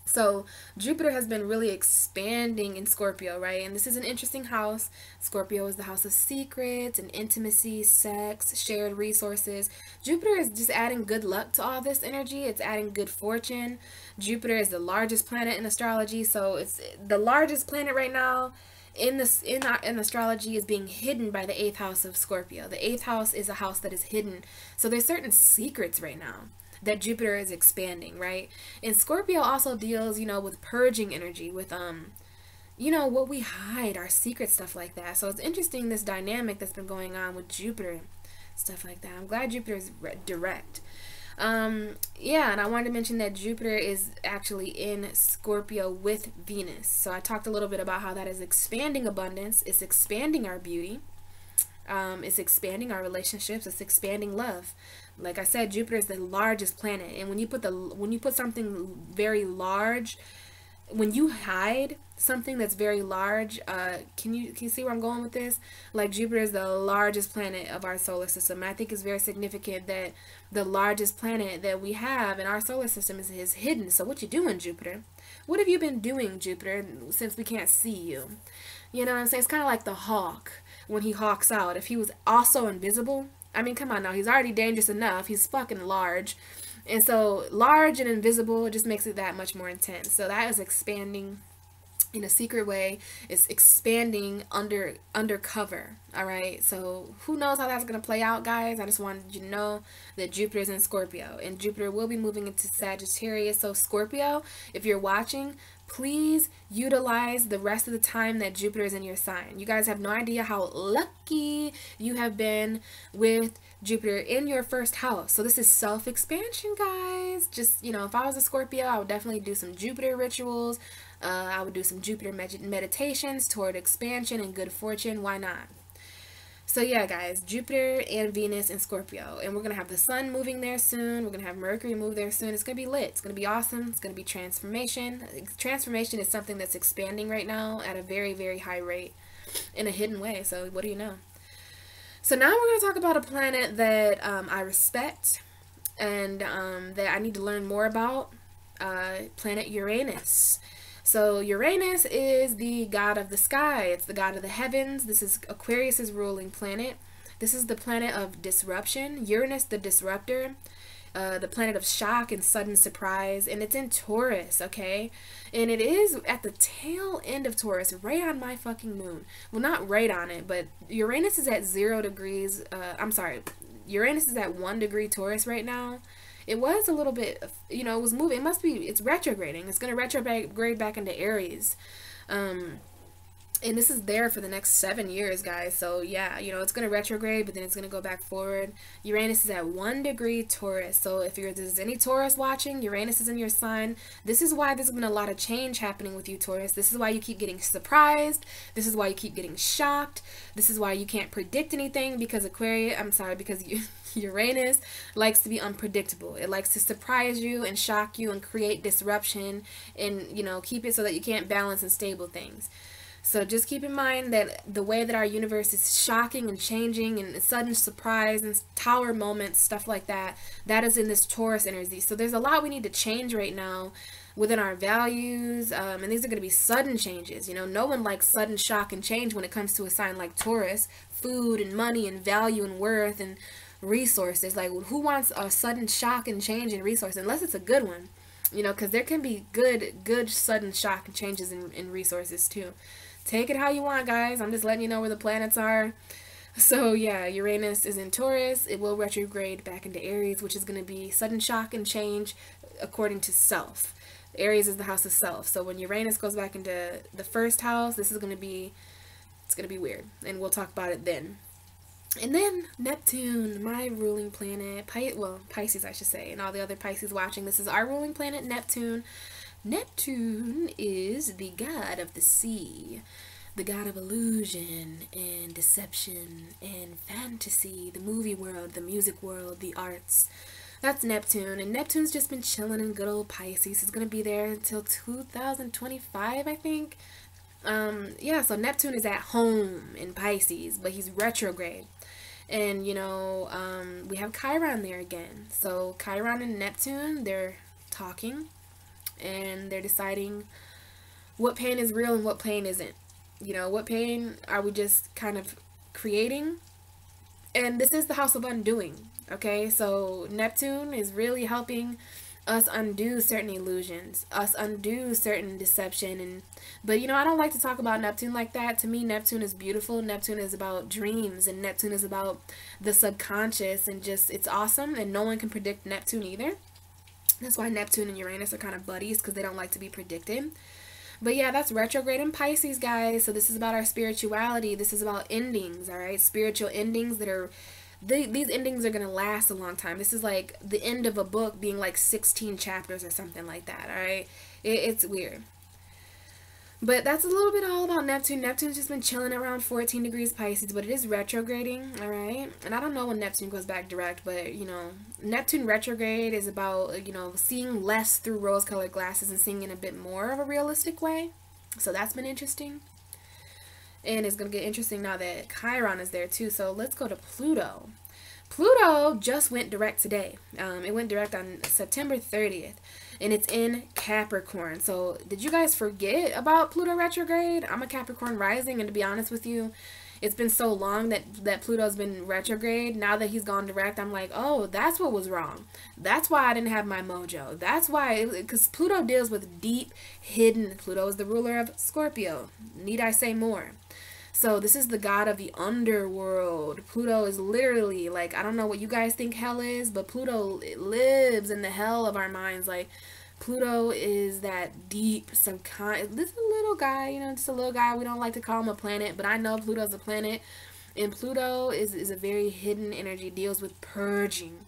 So Jupiter has been really expanding in Scorpio, right? And this is an interesting house. Scorpio is the house of secrets and intimacy, sex, shared resources. Jupiter is just adding good luck to all this energy. It's adding good fortune. Jupiter is the largest planet in astrology, so it's the largest planet right now in astrology is being hidden by the 8th house of Scorpio. The 8th house is a house that is hidden. So there's certain secrets right now that Jupiter is expanding, right? And Scorpio also deals, you know, with purging energy, with you know, what we hide, our secret stuff like that. So it's interesting, this dynamic that's been going on with Jupiter, stuff like that. I'm glad Jupiter is direct. Yeah, and I wanted to mention that Jupiter is actually in Scorpio with Venus. So I talked a little bit about how that is expanding abundance, it's expanding our beauty, it's expanding our relationships, it's expanding love. Like I said, Jupiter is the largest planet, and when you put something very large, when you hide something that's very large, can you see where I'm going with this? Like, Jupiter is the largest planet of our solar system, and I think it's very significant that the largest planet that we have in our solar system is hidden. So what you doing, Jupiter? What have you been doing, Jupiter, since we can't see you? You know what I'm saying? It's kind of like the hawk when he hawks out. If he was also invisible, I mean, come on now, he's already dangerous enough. He's fucking large. And so large and invisible just makes it that much more intense. So that is expanding in a secret way. It's expanding undercover. All right. So who knows how that's going to play out, guys? I just wanted you to know that Jupiter is in Scorpio, and Jupiter will be moving into Sagittarius. So Scorpio, if you're watching, please utilize the rest of the time that Jupiter is in your sign. You guys have no idea how lucky you have been with Jupiter in your first house. So this is self-expansion, guys. Just, you know, if I was a Scorpio, I would definitely do some Jupiter rituals. I would do some Jupiter meditations toward expansion and good fortune. Why not? So yeah, guys, Jupiter and Venus in Scorpio, and we're going to have the sun moving there soon. We're going to have Mercury move there soon. It's going to be lit. It's going to be awesome. It's going to be transformation. Transformation is something that's expanding right now at a very, very high rate in a hidden way. So what do you know? So now we're going to talk about a planet that I respect and that I need to learn more about, planet Uranus. So Uranus is the god of the sky. It's the god of the heavens. This is Aquarius's ruling planet. This is the planet of disruption. Uranus, the disruptor, the planet of shock and sudden surprise, and it's in Taurus, okay? And it is at the tail end of Taurus, right on my fucking moon. Well, not right on it, but Uranus is at 0 degrees. I'm sorry, Uranus is at 1 degree Taurus right now. It was a little bit, you know, it was moving. It must be, it's retrograding. It's going to retrograde back into Aries. And this is there for the next 7 years, guys. So yeah, you know, it's going to retrograde, but then it's going to go back forward. Uranus is at 1 degree Taurus. So if there's any Taurus watching, Uranus is in your sign. This is why there's been a lot of change happening with you, Taurus. This is why you keep getting surprised. This is why you keep getting shocked. This is why you can't predict anything, because Uranus likes to be unpredictable. It likes to surprise you and shock you and create disruption and, you know, keep it so that you can't balance and stable things. So just keep in mind that the way that our universe is shocking and changing and sudden surprise and tower moments, stuff like that, that is in this Taurus energy. So there's a lot we need to change right now within our values, and these are going to be sudden changes. You know, no one likes sudden shock and change when it comes to a sign like Taurus. Food and money and value and worth and resources. Like, who wants a sudden shock and change in resources, unless it's a good one? You know, because there can be good sudden shock and changes in resources too. Take it how you want, guys. I'm just letting you know where the planets are. So yeah, Uranus is in Taurus. It will retrograde back into Aries, which is going to be sudden shock and change according to self. Aries is the house of self. So when Uranus goes back into the first house, this is going to be, it's going to be weird. And we'll talk about it then. And then Neptune, my ruling planet, Pisces I should say, and all the other Pisces watching, this is our ruling planet, Neptune. Neptune is the god of the sea, the god of illusion and deception and fantasy, the movie world, the music world, the arts. That's Neptune, and Neptune's just been chilling in good old Pisces. It's going to be there until 2025, I think. Yeah, so Neptune is at home in Pisces, but he's retrograde. And, you know, we have Chiron there again. So Chiron and Neptune, they're talking, and they're deciding what pain is real and what pain isn't. You know, what pain are we just kind of creating? And this is the house of undoing, okay? So Neptune is really helping us undo certain illusions, us undo certain deception. But you know, I don't like to talk about Neptune like that. To me, Neptune is beautiful. Neptune is about dreams, and Neptune is about the subconscious, and just, it's awesome, and no one can predict Neptune either. That's why Neptune and Uranus are kind of buddies, because they don't like to be predicted. But yeah, that's retrograde in Pisces, guys. So this is about our spirituality. This is about endings, all right? Spiritual endings that are these endings are going to last a long time. This is like the end of a book being like 16 chapters or something like that, all right? It's weird. But that's a little bit all about Neptune. Neptune's just been chilling around 14 degrees Pisces, but it is retrograding, all right? And I don't know when Neptune goes back direct, but, you know, Neptune retrograde is about, you know, seeing less through rose-colored glasses and seeing in a bit more of a realistic way. So that's been interesting. And it's going to get interesting now that Chiron is there, too. So let's go to Pluto. Pluto just went direct today. It went direct on September 30th. And it's in Capricorn. So did you guys forget about Pluto retrograde? I'm a Capricorn rising, and to be honest with you, it's been so long that Pluto's been retrograde. Now that he's gone direct, I'm like, oh, that's what was wrong. That's why I didn't have my mojo. That's why, because Pluto deals with deep, hidden. Pluto is the ruler of Scorpio. Need I say more? So this is the god of the underworld. Pluto is literally, like, I don't know what you guys think hell is, but Pluto lives in the hell of our minds. Like, Pluto is that deep, subconscious, this is a little guy, you know, just a little guy. We don't like to call him a planet, but I know Pluto's a planet. And Pluto is a very hidden energy, deals with purging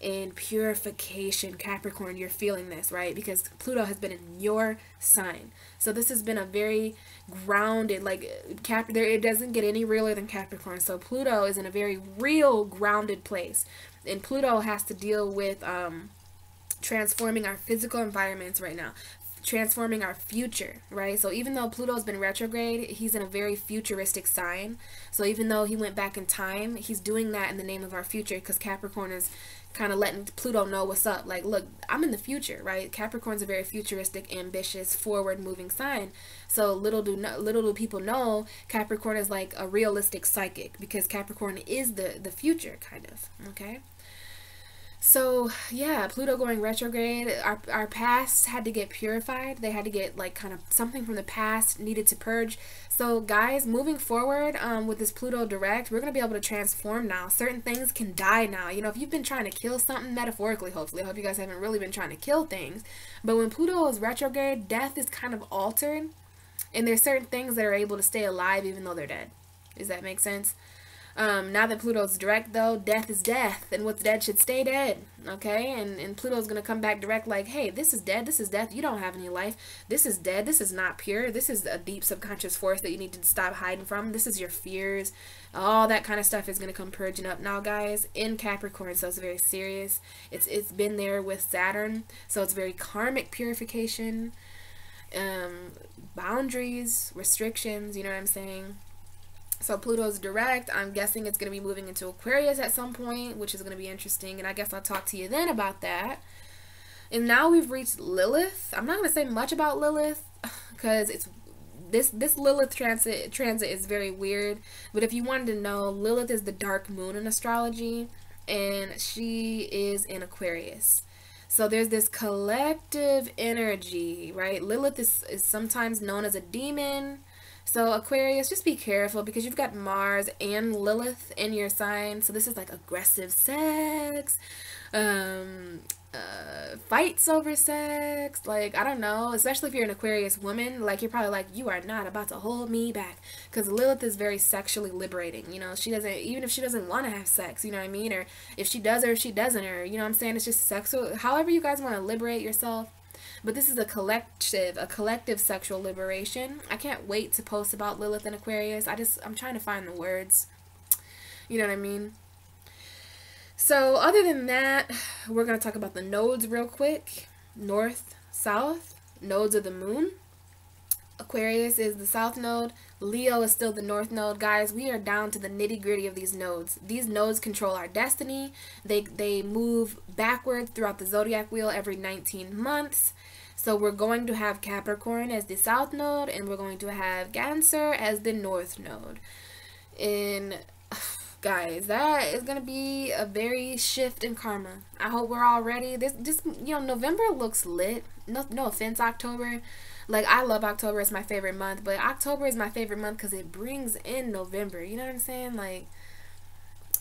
and purification. Capricorn, you're feeling this, right? Because Pluto has been in your sign. So this has been a very grounded, like, it doesn't get any realer than Capricorn. So Pluto is in a very real, grounded place. And Pluto has to deal with transforming our physical environments right now, transforming our future, right? So even though Pluto's been retrograde, he's in a very futuristic sign. So even though he went back in time, he's doing that in the name of our future, because Capricorn is kind of letting Pluto know what's up. Like, look, I'm in the future, right? Capricorn's a very futuristic, ambitious, forward-moving sign. So little do people know Capricorn is like a realistic psychic, because Capricorn is the future, kind of, okay? So yeah, Pluto going retrograde, our past had to get purified. They had to get, like, kind of something from the past needed to purge. So guys, moving forward with this Pluto direct, we're going to be able to transform now. Certain things can die now. You know, if you've been trying to kill something, metaphorically, hopefully, I hope you guys haven't really been trying to kill things. But when Pluto is retrograde, death is kind of altered. And there's certain things that are able to stay alive even though they're dead. Does that make sense? Now that Pluto's direct, though, death is death, and what's dead should stay dead, okay? And Pluto's going to come back direct like, hey, this is dead, this is death, you don't have any life, this is dead, this is not pure, this is a deep subconscious force that you need to stop hiding from, this is your fears, all that kind of stuff is going to come purging up now, guys, in Capricorn. So it's very serious. It's been there with Saturn, so it's very karmic purification, boundaries, restrictions, you know what I'm saying? So Pluto's direct. I'm guessing it's going to be moving into Aquarius at some point, which is going to be interesting. And I guess I'll talk to you then about that. And now we've reached Lilith. I'm not going to say much about Lilith because it's this Lilith transit is very weird. But if you wanted to know, Lilith is the dark moon in astrology, and she is in Aquarius. So there's this collective energy, right? Lilith is sometimes known as a demon. So Aquarius, just be careful because you've got Mars and Lilith in your sign. So this is like aggressive sex, fights over sex. Like, I don't know, especially if you're an Aquarius woman, like, you're probably like, you are not about to hold me back, because Lilith is very sexually liberating. You know, she doesn't, even if she doesn't want to have sex, you know what I mean? Or if she does or if she doesn't, or, you know what I'm saying? It's just sexual, however you guys want to liberate yourself. But this is a collective sexual liberation. I can't wait to post about Lilith and Aquarius. I'm trying to find the words. You know what I mean? So other than that, we're going to talk about the nodes real quick. North, south, nodes of the moon. Aquarius is the south node. Leo is still the north node. Guys, we are down to the nitty-gritty of these nodes. These nodes control our destiny. They move backward throughout the zodiac wheel every 19 months. So we're going to have Capricorn as the south node, and we're going to have Cancer as the north node. And guys, that is going to be a very shift in karma. I hope we're all ready. This you know, November looks lit. No offense, October. Like, I love October. It's my favorite month. But October is my favorite month because it brings in November. You know what I'm saying? Like,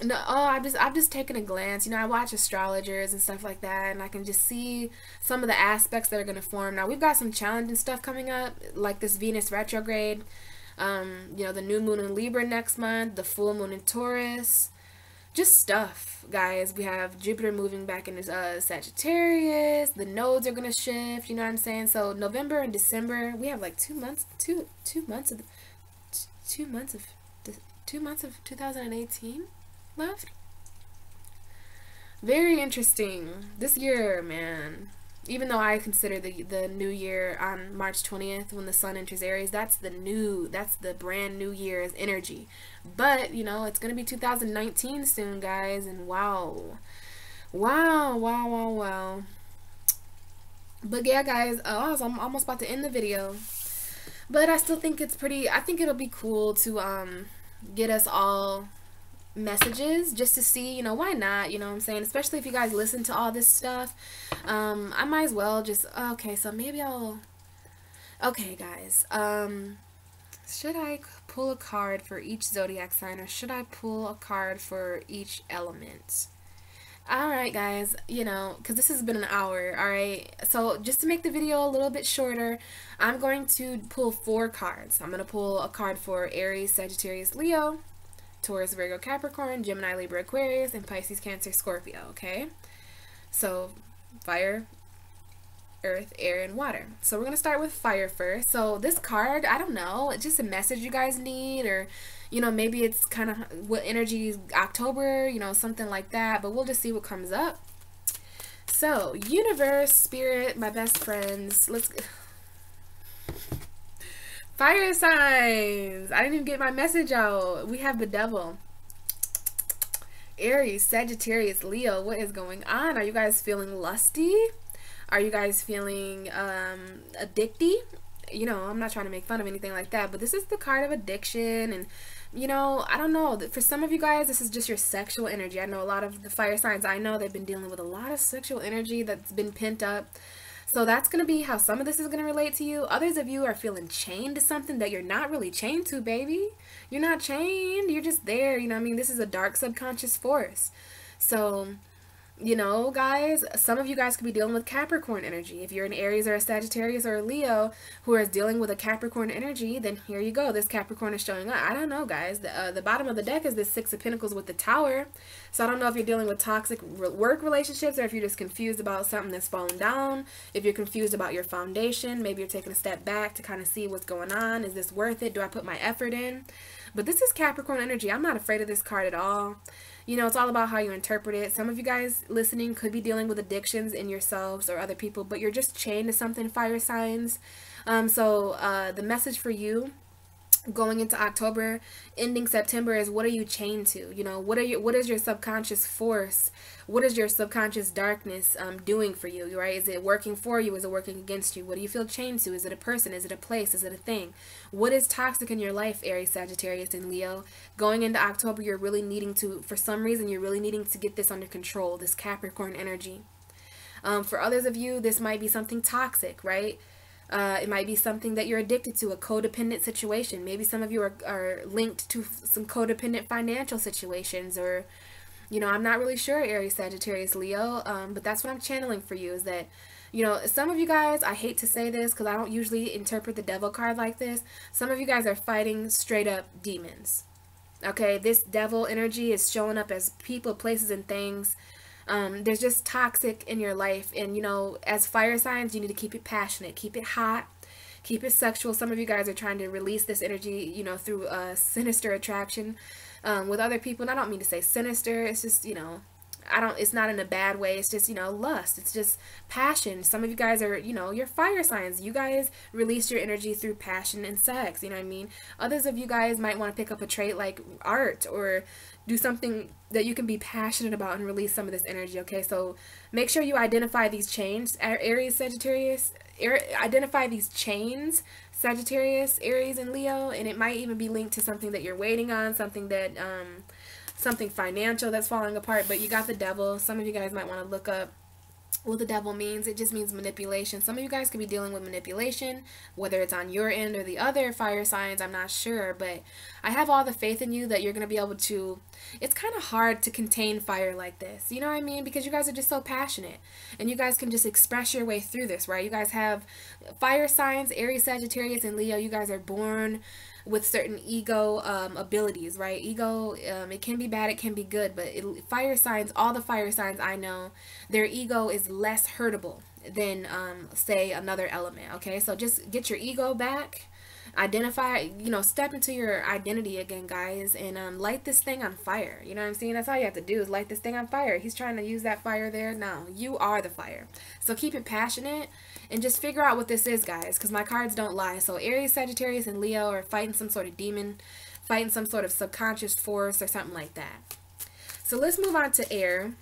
No, oh, I've just taken a glance. You know, I watch astrologers and stuff like that, and I can just see some of the aspects that are going to form. Now, we've got some challenging stuff coming up, like this Venus retrograde. You know, the new moon in Libra next month, the full moon in Taurus. Just stuff, guys. We have Jupiter moving back into Sagittarius. The nodes are going to shift, you know what I'm saying? So, November and December, we have like 2 months, two months of 2018 left. Very interesting. This year, man. Even though I consider the new year on March 20th when the sun enters Aries, that's the brand new year's energy. But, you know, it's going to be 2019 soon, guys, and wow. Wow, wow, wow, wow. But yeah, guys, I'm almost about to end the video. But I still think I think it'll be cool to get us all messages just to see, you know, why not, you know what I'm saying, especially if you guys listen to all this stuff. I might as well just, okay, so maybe okay, guys, should I pull a card for each zodiac sign, or should I pull a card for each element? Alright, guys, you know, because this has been an hour, alright? So, just to make the video a little bit shorter, I'm going to pull 4 cards. I'm going to pull a card for Aries, Sagittarius, Leo, Taurus, Virgo, Capricorn, Gemini, Libra, Aquarius, and Pisces, Cancer, Scorpio, okay? So, fire, earth, air, and water. So, we're going to start with fire first. So, this card, I don't know, it's just a message you guys need, or, you know, maybe it's kind of what energy, October, you know, something like that, but we'll just see what comes up. So, universe, spirit, my best friends, let's go. Fire signs. I didn't even get my message out. We have the devil. Aries, Sagittarius, Leo. What is going on? Are you guys feeling lusty? Are you guys feeling addicty? You know, I'm not trying to make fun of anything like that, but this is the card of addiction. And, you know, I don't know. For some of you guys, this is just your sexual energy. I know a lot of the fire signs I know, they've been dealing with a lot of sexual energy that's been pent up. So that's going to be how some of this is going to relate to you. Others of you are feeling chained to something that you're not really chained to, baby. You're not chained. You're just there. You know what I mean? This is a dark subconscious force. So, you know, guys, some of you guys could be dealing with Capricorn energy. If you're an Aries or a Sagittarius or a Leo who is dealing with a Capricorn energy, then here you go. This Capricorn is showing up. I don't know, guys. The bottom of the deck is this 6 of Pentacles with the Tower. So I don't know if you're dealing with toxic work relationships, or if you're just confused about something that's falling down. If you're confused about your foundation, maybe you're taking a step back to kind of see what's going on. Is this worth it? Do I put my effort in? But this is Capricorn energy. I'm not afraid of this card at all. You know, it's all about how you interpret it. Some of you guys listening could be dealing with addictions in yourselves or other people, but you're just chained to something, fire signs. The message for you going into October, ending September, is what are you chained to? You know, what is your subconscious force? What is your subconscious darkness doing for you, right? Is it working for you? Is it working against you? What do you feel chained to? Is it a person? Is it a place? Is it a thing? What is toxic in your life, Aries, Sagittarius, and Leo? Going into October, you're really needing to, for some reason, you're really needing to get this under control, this Capricorn energy. For others of you, this might be something toxic, right? It might be something that you're addicted to, a codependent situation. Maybe some of you are linked to some codependent financial situations, or, you know, I'm not really sure, Aries, Sagittarius, Leo, but that's what I'm channeling for you, is that, you know, some of you guys, I hate to say this because I don't usually interpret the devil card like this, some of you guys are fighting straight up demons. Okay, this devil energy is showing up as people, places, and things. There's just toxic in your life, and, you know, as fire signs, you need to keep it passionate, keep it hot, keep it sexual. Some of you guys are trying to release this energy, you know, through sinister attraction with other people. And I don't mean to say sinister, it's just, you know, it's not in a bad way. It's just, you know, lust. It's just passion. Some of you guys are, you know, you're fire signs. You guys release your energy through passion and sex. You know what I mean? Others of you guys might want to pick up a trait like art, or do something that you can be passionate about and release some of this energy, okay? So make sure you identify these chains, Aries, Sagittarius, identify these chains, Sagittarius, Aries, and Leo, and it might even be linked to something that you're waiting on, something that, something financial that's falling apart, but you got the devil. Some of you guys might want to look up what the devil means. It just means manipulation. Some of you guys could be dealing with manipulation, whether it's on your end or the other fire signs, I'm not sure, but I have all the faith in you that you're going to be able to. It's kind of hard to contain fire like this, you know what I mean, because you guys are just so passionate, and you guys can just express your way through this, right? You guys have fire signs, Aries, Sagittarius, and Leo. You guys are born with certain ego abilities, right? Ego, it can be bad, it can be good, but fire signs, all the fire signs I know, their ego is less hurtable than, say, another element, okay? So just get your ego back, identify, you know, step into your identity again, guys, and light this thing on fire. You know what I'm saying? That's all you have to do is light this thing on fire. He's trying to use that fire there. No, you are the fire. So keep it passionate and just figure out what this is, guys, because my cards don't lie. So Aries, Sagittarius, and Leo are fighting some sort of demon, fighting some sort of subconscious force or something like that. So let's move on to air.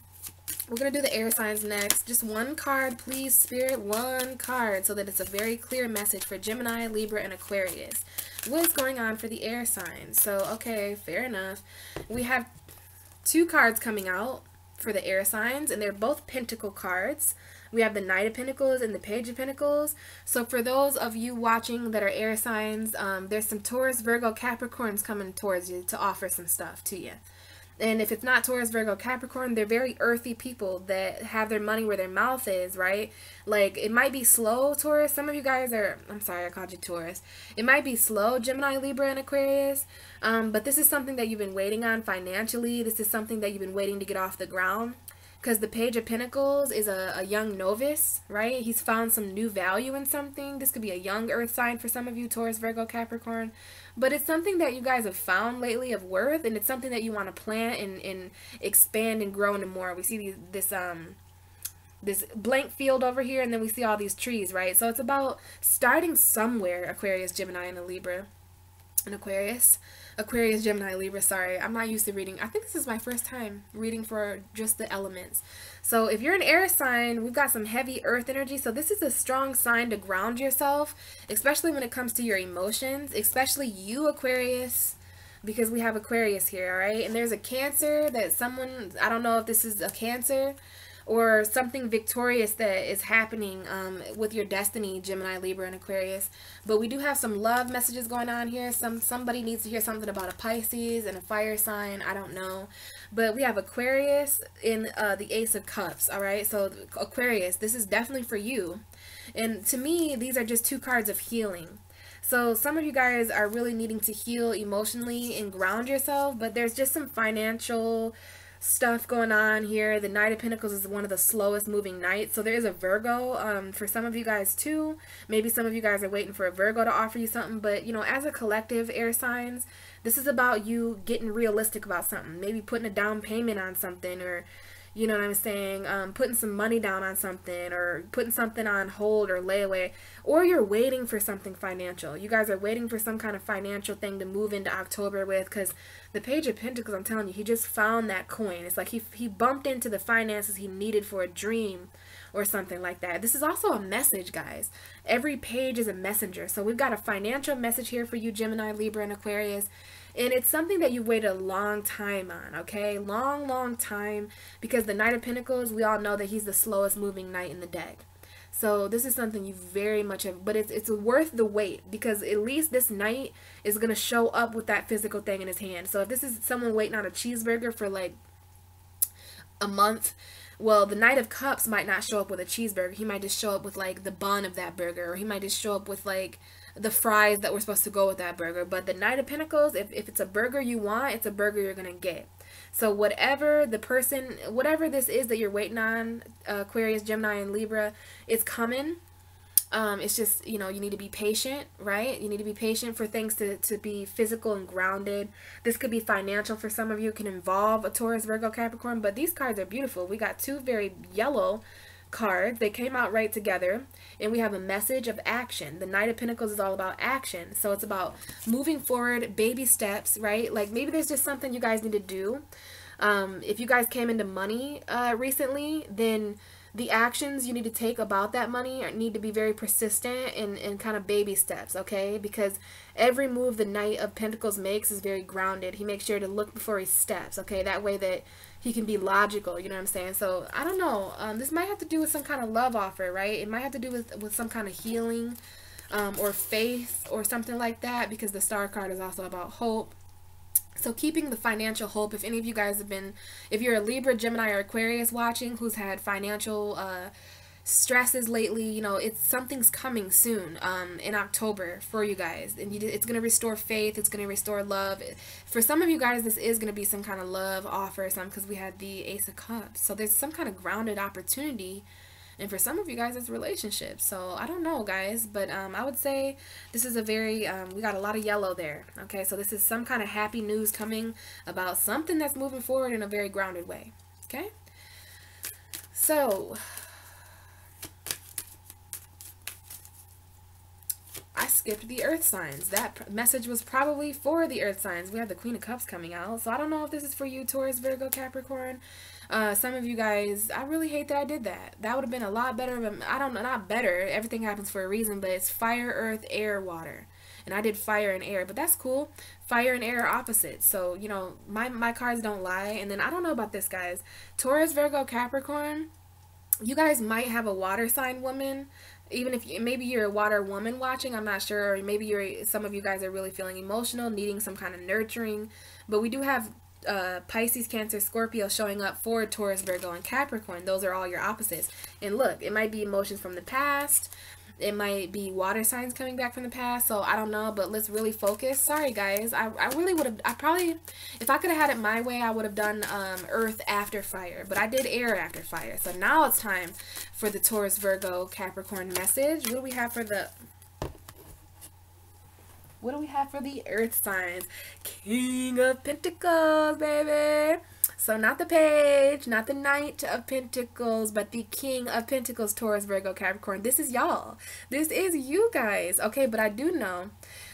We're going to do the air signs next. Just one card, please, Spirit. One card, so that it's a very clear message for Gemini, Libra, and Aquarius. What is going on for the air signs? So, okay, fair enough. We have two cards coming out for the air signs, and they're both Pentacle cards. We have the Knight of Pentacles and the Page of Pentacles. So for those of you watching that are air signs, there's some Taurus, Virgo, Capricorns coming towards you to offer some stuff to you. And if it's not Taurus, Virgo, Capricorn, they're very earthy people that have their money where their mouth is, right? Like, it might be slow, Taurus. Some of you guys are, I'm sorry, I called you Taurus. It might be slow, Gemini, Libra, and Aquarius. But this is something that you've been waiting on financially. This is something that you've been waiting to get off the ground. Because the Page of Pentacles is a young novice, right? He's found some new value in something. This could be a young earth sign for some of you, Taurus, Virgo, Capricorn. But it's something that you guys have found lately of worth, and it's something that you want to plant and expand and grow into more. We see this blank field over here, and then we see all these trees, right? So it's about starting somewhere, Aquarius, Gemini, and a Libra. And Aquarius, Gemini, Libra, sorry. I'm not used to reading. I think this is my first time reading for just the elements. So if you're an air sign, we've got some heavy earth energy. So this is a strong sign to ground yourself, especially when it comes to your emotions, especially you, Aquarius, because we have Aquarius here, all right? And there's a Cancer that someone, I don't know if this is a Cancer or something victorious that is happening with your destiny, Gemini, Libra, and Aquarius. But we do have some love messages going on here. Somebody needs to hear something about a Pisces and a fire sign. I don't know. But we have Aquarius in the Ace of Cups, all right? So Aquarius, this is definitely for you. And to me, these are just two cards of healing. So some of you guys are really needing to heal emotionally and ground yourself, but there's just some financial stuff going on here. The Knight of Pentacles is one of the slowest moving knights. So there is a Virgo for some of you guys too. Maybe some of you guys are waiting for a Virgo to offer you something. But, you know, as a collective, air signs, this is about you getting realistic about something. Maybe putting a down payment on something, or, you know what I'm saying, putting some money down on something, or putting something on hold or layaway, or you're waiting for something financial. You guys are waiting for some kind of financial thing to move into October with, because the Page of Pentacles, I'm telling you, he just found that coin. It's like he bumped into the finances he needed for a dream or something like that. This is also a message, guys. Every page is a messenger. So we've got a financial message here for you, Gemini, Libra, and Aquarius. And it's something that you've waited a long time on, okay? Long, long time. Because the Knight of Pentacles, we all know that he's the slowest moving knight in the deck. So this is something you very much have, but it's worth the wait, because at least this knight is going to show up with that physical thing in his hand. So if this is someone waiting on a cheeseburger for like a month, well, the Knight of Cups might not show up with a cheeseburger. He might just show up with like the bun of that burger, or he might just show up with like the fries that were supposed to go with that burger. But the Knight of Pentacles, if it's a burger you want, it's a burger you're going to get. So whatever the person, whatever this is that you're waiting on, Aquarius, Gemini, and Libra, it's coming. It's just, you know, you need to be patient, right? You need to be patient for things to be physical and grounded. This could be financial for some of you. It can involve a Taurus, Virgo, Capricorn. But these cards are beautiful. We got two very yellow cards. They came out right together, and we have a message of action. The Knight of Pentacles is all about action, so it's about moving forward, baby steps, right? Like maybe there's just something you guys need to do. If you guys came into money recently, then the actions you need to take about that money need to be very persistent and kind of baby steps, okay? Because every move the Knight of Pentacles makes is very grounded. He makes sure to look before he steps, okay? That way that he can be logical, you know what I'm saying? So, I don't know. This might have to do with some kind of love offer, right? It might have to do with some kind of healing or faith or something like that, because the Star card is also about hope. So keeping the financial hope, if any of you guys have been, if you're a Libra, Gemini, or Aquarius watching who's had financial stresses lately, you know, something's coming soon in October for you guys. And it's going to restore faith. It's going to restore love. For some of you guys, this is going to be some kind of love offer or something, because we had the Ace of Cups. So there's some kind of grounded opportunity. And for some of you guys, it's relationships. So I don't know, guys, but I would say this is a very, we got a lot of yellow there. Okay, so this is some kind of happy news coming about something that's moving forward in a very grounded way. Okay, so I skipped the earth signs. That message was probably for the earth signs. We have the Queen of Cups coming out. So I don't know if this is for you, Taurus, Virgo, Capricorn. Some of you guys, I really hate that I did that. That would have been a lot better. I don't know, not better. Everything happens for a reason, but it's fire, earth, air, water. And I did fire and air, but that's cool. Fire and air are opposites. So, you know, my cards don't lie. And then I don't know about this, guys. Taurus, Virgo, Capricorn, you guys might have a water sign woman. Even if maybe you're a water woman watching, I'm not sure. Or maybe some of you guys are really feeling emotional, needing some kind of nurturing. But we do have Pisces, Cancer, Scorpio showing up for Taurus, Virgo, and Capricorn. Those are all your opposites. And look, it might be emotions from the past. It might be water signs coming back from the past. So I don't know, but let's really focus. Sorry, guys. I really would have, I probably, if I could have had it my way, I would have done earth after fire. But I did air after fire. So now it's time for the Taurus, Virgo, Capricorn message. What do we have for the... What do we have for the earth signs? King of Pentacles, baby. So not the page, not the Knight of Pentacles, but the King of Pentacles, Taurus, Virgo, Capricorn. This is y'all. This is you guys. Okay, but I do know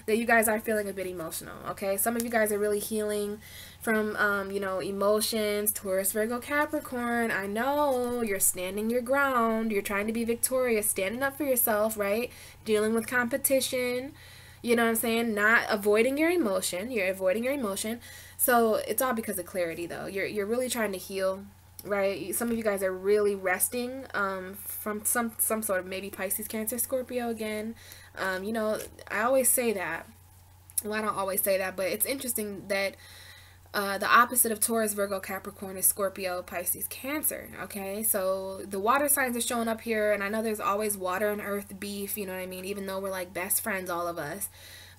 that you guys are feeling a bit emotional. Okay, some of you guys are really healing from, you know, emotions. Taurus, Virgo, Capricorn. I know you're standing your ground. You're trying to be victorious, standing up for yourself, right? Dealing with competition. You know what I'm saying? Not avoiding your emotion. You're avoiding your emotion. So it's all because of clarity, though. You're really trying to heal, right? Some of you guys are really resting from some sort of maybe Pisces, Cancer, Scorpio again. You know, I always say that. Well, I don't always say that, but it's interesting that the opposite of Taurus, Virgo, Capricorn is Scorpio, Pisces, Cancer. Okay, so the water signs are showing up here, and I know there's always water and earth beef, you know what I mean, even though we're like best friends, all of us.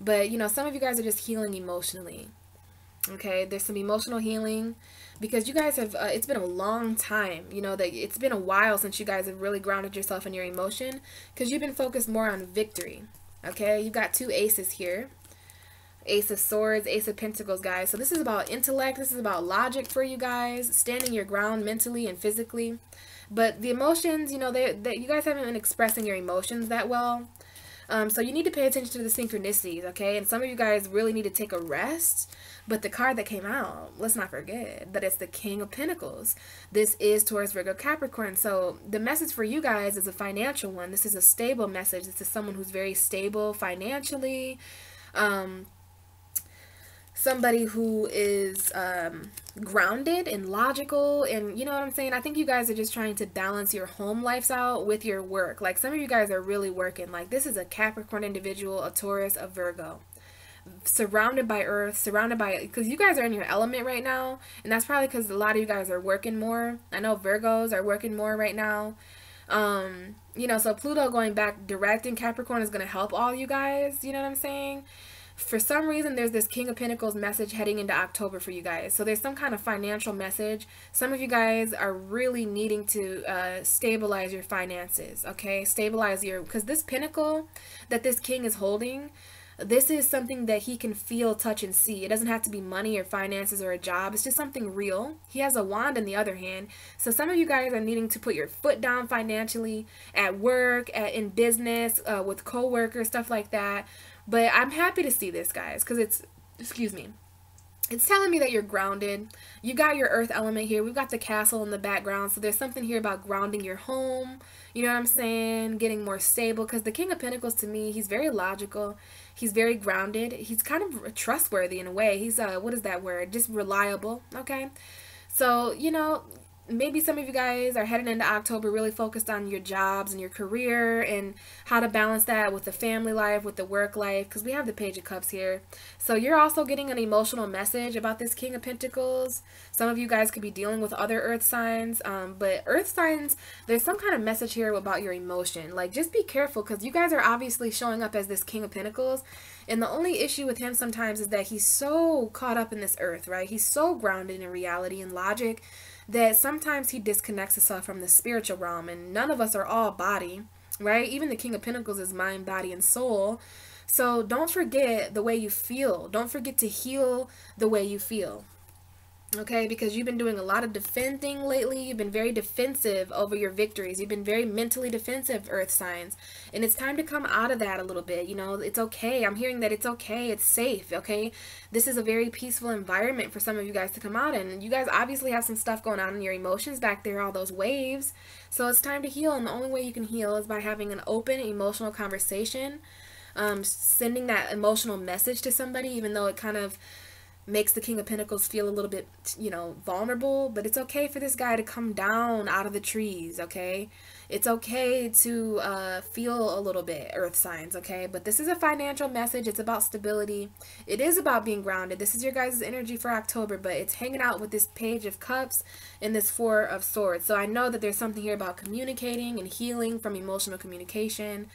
But, you know, some of you guys are just healing emotionally. Okay, there's some emotional healing because you guys have, it's been a long time, you know, that it's been a while since you guys have really grounded yourself in your emotion because you've been focused more on victory. Okay, you've got two aces here. Ace of Swords, Ace of Pentacles, guys. So this is about intellect. This is about logic for you guys, standing your ground mentally and physically. But the emotions, you know, you guys haven't been expressing your emotions that well. So you need to pay attention to the synchronicities, okay? And some of you guys really need to take a rest. But the card that came out, let's not forget that it's the King of Pentacles. This is Taurus, Virgo, Capricorn. So the message for you guys is a financial one. This is a stable message. This is someone who's very stable financially. Somebody who is grounded and logical, and you know what I'm saying? I think you guys are just trying to balance your home lives out with your work. Like some of you guys are really working. Like this is a Capricorn individual, a Taurus, a Virgo. Surrounded by earth, surrounded by, because you guys are in your element right now, and that's probably because a lot of you guys are working more. I know Virgos are working more right now. You know, so Pluto going back direct in Capricorn is going to help all you guys, you know what I'm saying? For some reason, there's this King of Pentacles message heading into October for you guys. So there's some kind of financial message. Some of you guys are really needing to stabilize your finances, okay? Stabilize your, because this pentacle that this king is holding, this is something that he can feel, touch, and see. It doesn't have to be money or finances or a job. It's just something real. He has a wand in the other hand. So some of you guys are needing to put your foot down financially at work, in business, with co-workers, stuff like that. But I'm happy to see this, guys, because it's, excuse me, It's telling me that you're grounded. You got your earth element here. We've got the castle in the background. So there's something here about grounding your home. You know what I'm saying? Getting more stable. Because the King of Pentacles, to me, he's very logical. He's very grounded. He's kind of trustworthy in a way. He's, what is that word? Just reliable. Okay? So, you know, maybe some of you guys are heading into October really focused on your jobs and your career and how to balance that with the family life, with the work life, because we have the Page of Cups here. So you're also getting an emotional message about this King of Pentacles. Some of you guys could be dealing with other earth signs, but earth signs, there's some kind of message here about your emotion. Like, just be careful, because you guys are obviously showing up as this King of Pentacles, and the only issue with him sometimes is that he's so caught up in this earth, right? He's so grounded in reality and logic that sometimes he disconnects himself from the spiritual realm, and none of us are all body, right? Even the King of Pentacles is mind, body, and soul. So don't forget the way you feel. Don't forget to heal the way you feel. Okay, because you've been doing a lot of defending lately. You've been very defensive over your victories. You've been very mentally defensive, earth signs. And it's time to come out of that a little bit. You know, it's okay. I'm hearing that it's okay. It's safe, okay? This is a very peaceful environment for some of you guys to come out in. And you guys obviously have some stuff going on in your emotions back there, all those waves. So it's time to heal. And the only way you can heal is by having an open, emotional conversation. Sending that emotional message to somebody, even though it kind of makes the King of Pentacles feel a little bit, you know, vulnerable. But it's okay for this guy to come down out of the trees, okay? It's okay to feel a little bit, earth signs, okay? But this is a financial message. It's about stability. It is about being grounded. This is your guys' energy for October, but it's hanging out with this Page of Cups and this Four of Swords. So I know that there's something here about communicating and healing from emotional communication.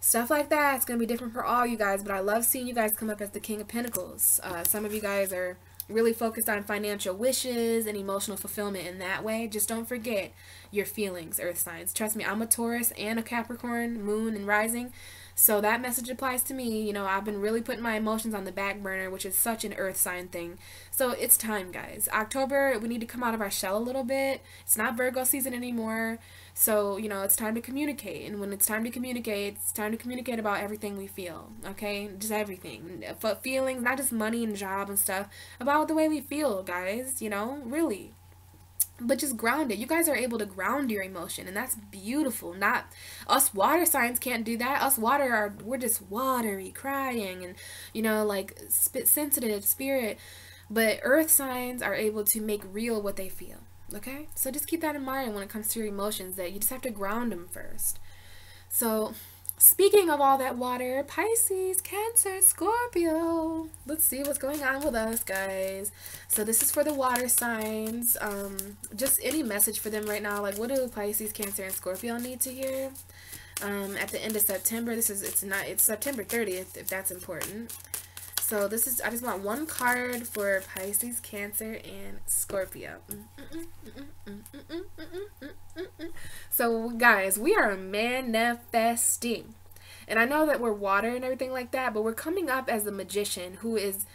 Stuff like that. It's going to be different for all you guys, but I love seeing you guys come up as the King of Pentacles. Some of you guys are really focused on financial wishes and emotional fulfillment in that way. Just don't forget your feelings, earth signs. Trust me, I'm a Taurus and a Capricorn, moon and rising. So that message applies to me. You know, I've been really putting my emotions on the back burner, which is such an earth sign thing. So it's time, guys. October, we need to come out of our shell a little bit. It's not Virgo season anymore. So, you know, it's time to communicate. And when it's time to communicate, it's time to communicate about everything we feel, okay? Just everything. Feelings, not just money and job and stuff. About the way we feel, guys, you know, really. But just ground it. You guys are able to ground your emotion, and that's beautiful. Not us water signs can't do that. Us water we're just watery, crying, and, you know, like sensitive spirit. But earth signs are able to make real what they feel. Okay, so just keep that in mind when it comes to your emotions, that you just have to ground them first. So speaking of all that water, Pisces, Cancer, Scorpio, let's see what's going on with us, guys. So this is for the water signs. Just any message for them right now. Like, what do Pisces, Cancer, and Scorpio need to hear at the end of September? It's September 30th, if that's important. So this is, I just want one card for Pisces, Cancer, and Scorpio. So guys, we are manifesting. And I know that we're water and everything like that, but we're coming up as a magician who is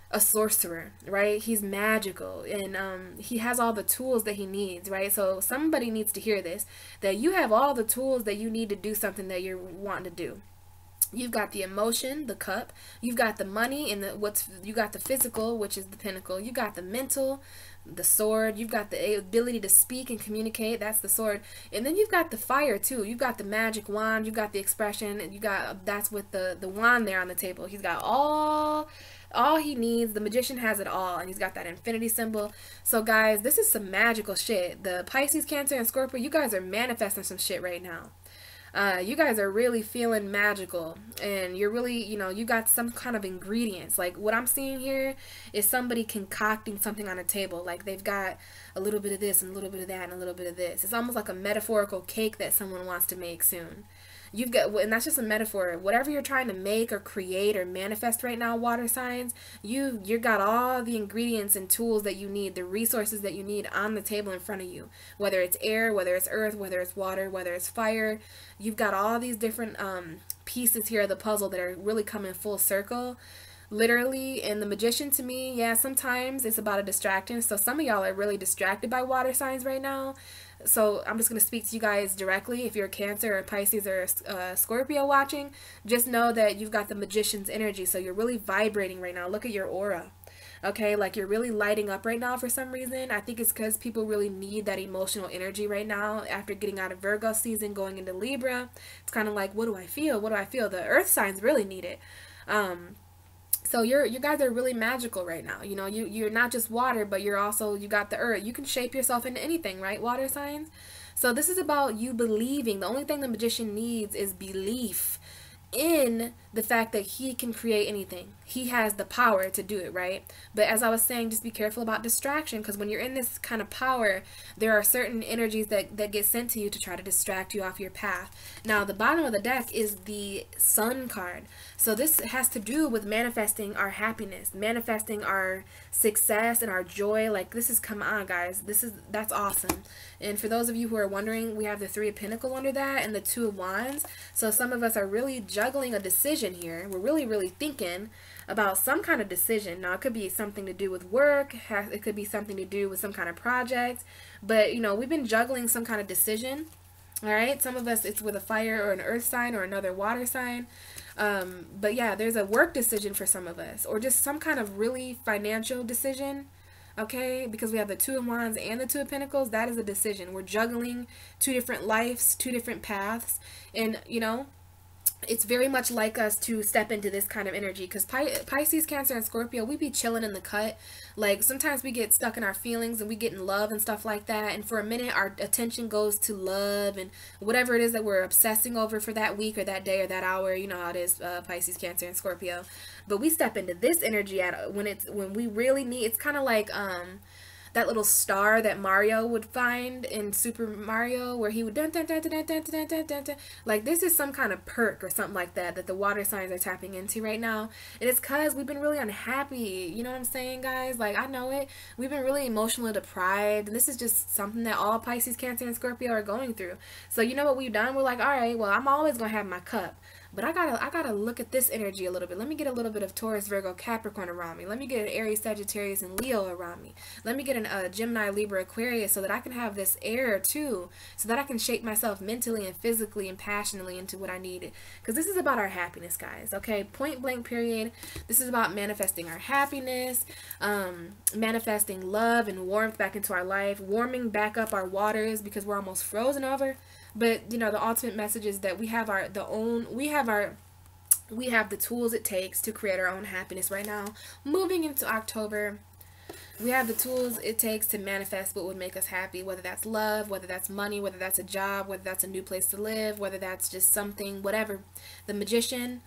a sorcerer, right? He's magical, and he has all the tools that he needs, right? So somebody needs to hear this, that you have all the tools that you need to do something that you're wanting to do. You've got the emotion, the cup. You've got the money, and you got the physical, which is the pentacle. You got the mental, the sword. You've got the ability to speak and communicate. That's the sword. And then you've got the fire too. You've got the magic wand. You've got the expression. And that's with the wand there on the table. He's got all he needs. The magician has it all, and he's got that infinity symbol. So guys, this is some magical shit. The Pisces, Cancer, and Scorpio, you guys are manifesting some shit right now. You guys are really feeling magical, and you're really, you know, you got some kind of ingredients. Like what I'm seeing here is somebody concocting something on a table. Like they've got a little bit of this and a little bit of that and a little bit of this. It's almost like a metaphorical cake that someone wants to make soon. You've got, and that's just a metaphor. Whatever you're trying to make or create or manifest right now, water signs, you got all the ingredients and tools that you need, the resources that you need on the table in front of you. Whether it's air, whether it's earth, whether it's water, whether it's fire, you've got all these different pieces here of the puzzle that are really coming full circle. Literally. And the magician, to me, yeah, sometimes it's about a distraction. So some of y'all are really distracted by water signs right now. So I'm just going to speak to you guys directly. If you're a Cancer or Pisces or Scorpio watching, just know that you've got the magician's energy. So you're really vibrating right now. Look at your aura. Okay, like you're really lighting up right now for some reason. I think it's because people really need that emotional energy right now after getting out of Virgo season, going into Libra. It's kind of like, what do I feel? What do I feel? The earth signs really need it. So you guys are really magical right now. You know, you're not just water, but you got the earth. You can shape yourself into anything, right? Water signs. So this is about you believing. The only thing the magician needs is belief in the fact that he can create anything. He has the power to do it, right? But as I was saying, just be careful about distraction, because when you're in this kind of power, there are certain energies that get sent to you to try to distract you off your path. Now, the bottom of the deck is the Sun card. So this has to do with manifesting our happiness, manifesting our success and our joy. Like, this is, come on, guys. That's awesome. And for those of you who are wondering, we have the Three of Pentacles under that and the Two of Wands. So some of us are really juggling a decision here. We're really thinking about some kind of decision. Now, it could be something to do with work. It could be something to do with some kind of project. But, you know, we've been juggling some kind of decision. All right. Some of us, it's with a fire or an earth sign or another water sign. But yeah, there's a work decision for some of us, or just some kind of really financial decision. Okay, because we have the Two of Wands and the Two of Pentacles. That is a decision. We're juggling two different lives, two different paths. And, you know, it's very much like us to step into this kind of energy, because Pisces, Cancer, and Scorpio, we be chilling in the cut. Like, sometimes we get stuck in our feelings and we get in love and stuff like that, and for a minute our attention goes to love and whatever it is that we're obsessing over for that week or that day or that hour. You know how it is, Pisces, Cancer, and Scorpio. But we step into this energy when we really need. It's kind of like that little star that Mario would find in Super Mario, where he would dun dun dun dun dun dun dun dun dun. Like, this is some kind of perk or something like that the water signs are tapping into right now. And it's because we've been really unhappy. You know what I'm saying, guys? Like, I know it. We've been really emotionally deprived, and this is just something that all Pisces, Cancer, and Scorpio are going through. So you know what we've done? We're like, all right, well, I'm always gonna have my cup, but I gotta look at this energy a little bit. Let me get a little bit of Taurus, Virgo, Capricorn around me. Let me get an Aries, Sagittarius, and Leo around me. Let me get a Gemini, Libra, Aquarius, so that I can have this air too, so that I can shape myself mentally and physically and passionately into what I need. Because this is about our happiness, guys. Okay, point blank period. This is about manifesting our happiness, manifesting love and warmth back into our life, warming back up our waters because we're almost frozen over. But, you know, the ultimate message is that we have the tools it takes to create our own happiness right now. Moving into October, we have the tools it takes to manifest what would make us happy, whether that's love, whether that's money, whether that's a job, whether that's a new place to live, whether that's just something, whatever. The magician,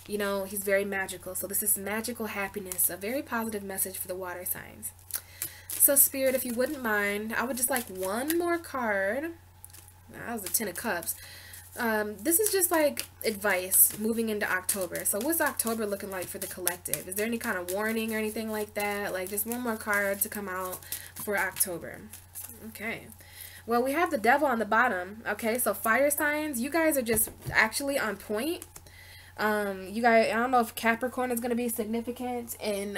you know, he's very magical. So this is magical happiness, a very positive message for the water signs. So Spirit, if you wouldn't mind, I would just like one more card. That was a Ten of Cups. This is just like advice moving into October. So what's October looking like for the collective? Is there any kind of warning or anything like that? Like, just one more card to come out for October. Okay. Well, we have the Devil on the bottom. Okay, so fire signs, you guys are just actually on point. You guys, I don't know if Capricorn is going to be significant in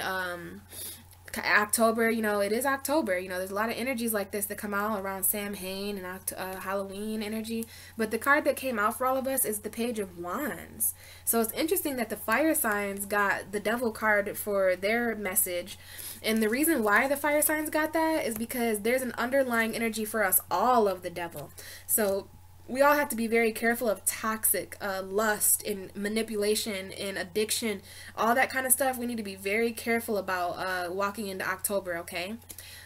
October. You know, it is October. You know, there's a lot of energies like this that come out around Samhain and Halloween energy. But the card that came out for all of us is the Page of Wands. So it's interesting that the fire signs got the Devil card for their message. And the reason why the fire signs got that is because there's an underlying energy for us all of the Devil. So we all have to be very careful of toxic lust and manipulation and addiction, all that kind of stuff. We need to be very careful about walking into October, okay?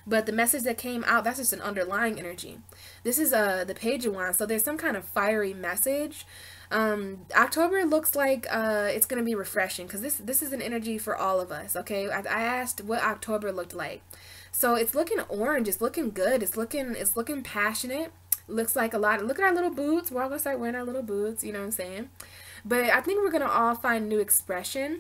But the message that came out, that's just an underlying energy. This is the Page of Wands, so there's some kind of fiery message. October looks like it's going to be refreshing, because this is an energy for all of us, okay? I asked what October looked like. So it's looking orange, it's looking good, it's looking passionate. Looks like a lot. Look at our little boots. We're all going to start wearing our little boots. You know what I'm saying? But I think we're going to all find new expression.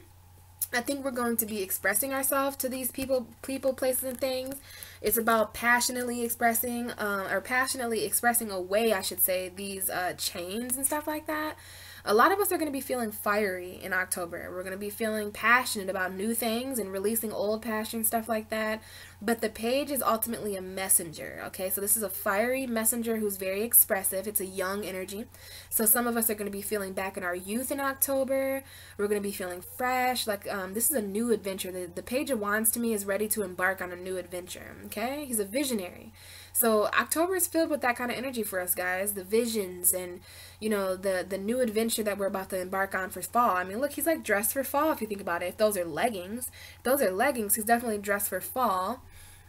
I think we're going to be expressing ourselves to these people, places, and things. It's about passionately expressing, or passionately expressing away, I should say, these chains and stuff like that. A lot of us are going to be feeling fiery in October. We're going to be feeling passionate about new things and releasing old passion, stuff like that. But the page is ultimately a messenger, okay? So this is a fiery messenger who's very expressive. It's a young energy. So some of us are going to be feeling back in our youth in October. We're going to be feeling fresh. Like, this is a new adventure. The Page of Wands to me is ready to embark on a new adventure, okay? He's a visionary. So October is filled with that kind of energy for us, guys. The visions and, you know, the new adventure that we're about to embark on for fall. I mean, look, he's like dressed for fall if you think about it. If those are leggings, he's definitely dressed for fall.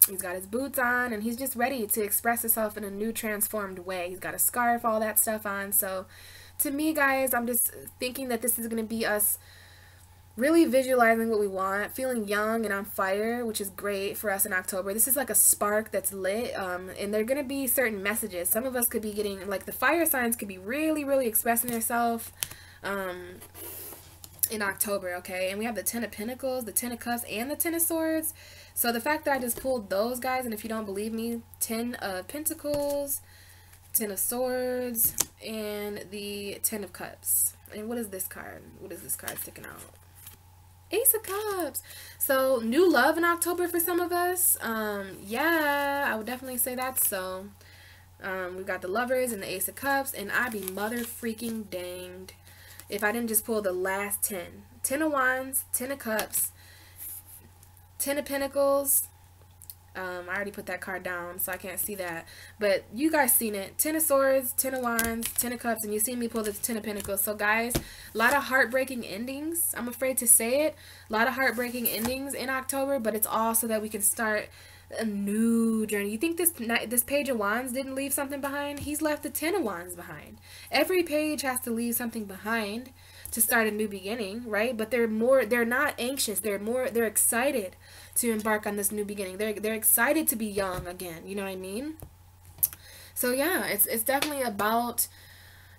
He's got his boots on and he's just ready to express himself in a new transformed way. He's got a scarf, all that stuff on. So to me, guys, I'm just thinking that this is going to be us really visualizing what we want, feeling young and on fire, which is great for us in October. This is like a spark that's lit, and there are going to be certain messages. Some of us could be getting, like the fire signs could be really, really expressing themselves in October, okay? And we have the Ten of Pentacles, the Ten of Cups, and the Ten of Swords. So the fact that I just pulled those, guys, and if you don't believe me, 10 of Pentacles, 10 of Swords, and the 10 of Cups. And what is this card? What is this card sticking out? Ace of Cups. So new love in October for some of us. Yeah, I would definitely say that's so. We've got the Lovers and the Ace of Cups, and I'd be mother freaking danged if I didn't just pull the last 10. 10 of Wands, 10 of Cups, 10 of Pentacles. I already put that card down, so I can't see that. But you guys seen it. 10 of Swords, 10 of Wands, 10 of Cups, and you see me pull the 10 of Pentacles. So guys, a lot of heartbreaking endings. I'm afraid to say it. A lot of heartbreaking endings in October, but it's all so that we can start a new journey. You think this Page of Wands didn't leave something behind? He's left the 10 of Wands behind. Every page has to leave something behind to start a new beginning, right? But they're not anxious. They're excited to embark on this new beginning. They're excited to be young again. You know what I mean? So yeah, it's definitely about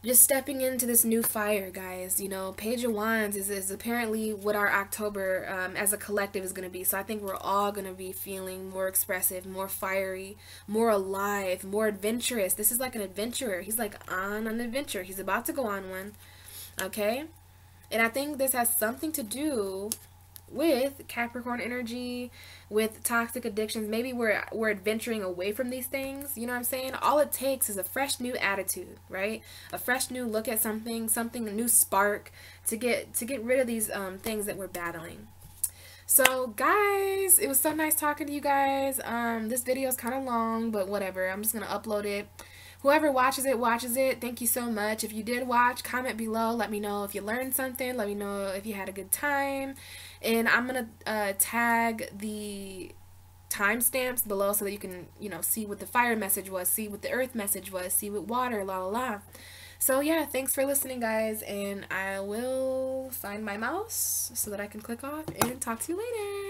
just stepping into this new fire, guys. You know, Page of Wands is apparently what our October as a collective is going to be. So I think we're all going to be feeling more expressive, more fiery, more alive, more adventurous. This is like an adventurer. He's like on an adventure. He's about to go on one. Okay? And I think this has something to do with Capricorn energy, with toxic addictions. Maybe we're adventuring away from these things. You know what I'm saying? All it takes is a fresh new attitude, right? A fresh new look at something, a new spark to get rid of these things that we're battling. So guys, it was so nice talking to you guys. This video is kind of long, but whatever. I'm just gonna upload it. Whoever watches it, watches it. Thank you so much. If you did watch, comment below. Let me know if you learned something. Let me know if you had a good time. And I'm going to tag the timestamps below so that you can, you know, see what the fire message was, see what the earth message was, see what water, la la la. So yeah, thanks for listening, guys. And I will find my mouse so that I can click off and talk to you later.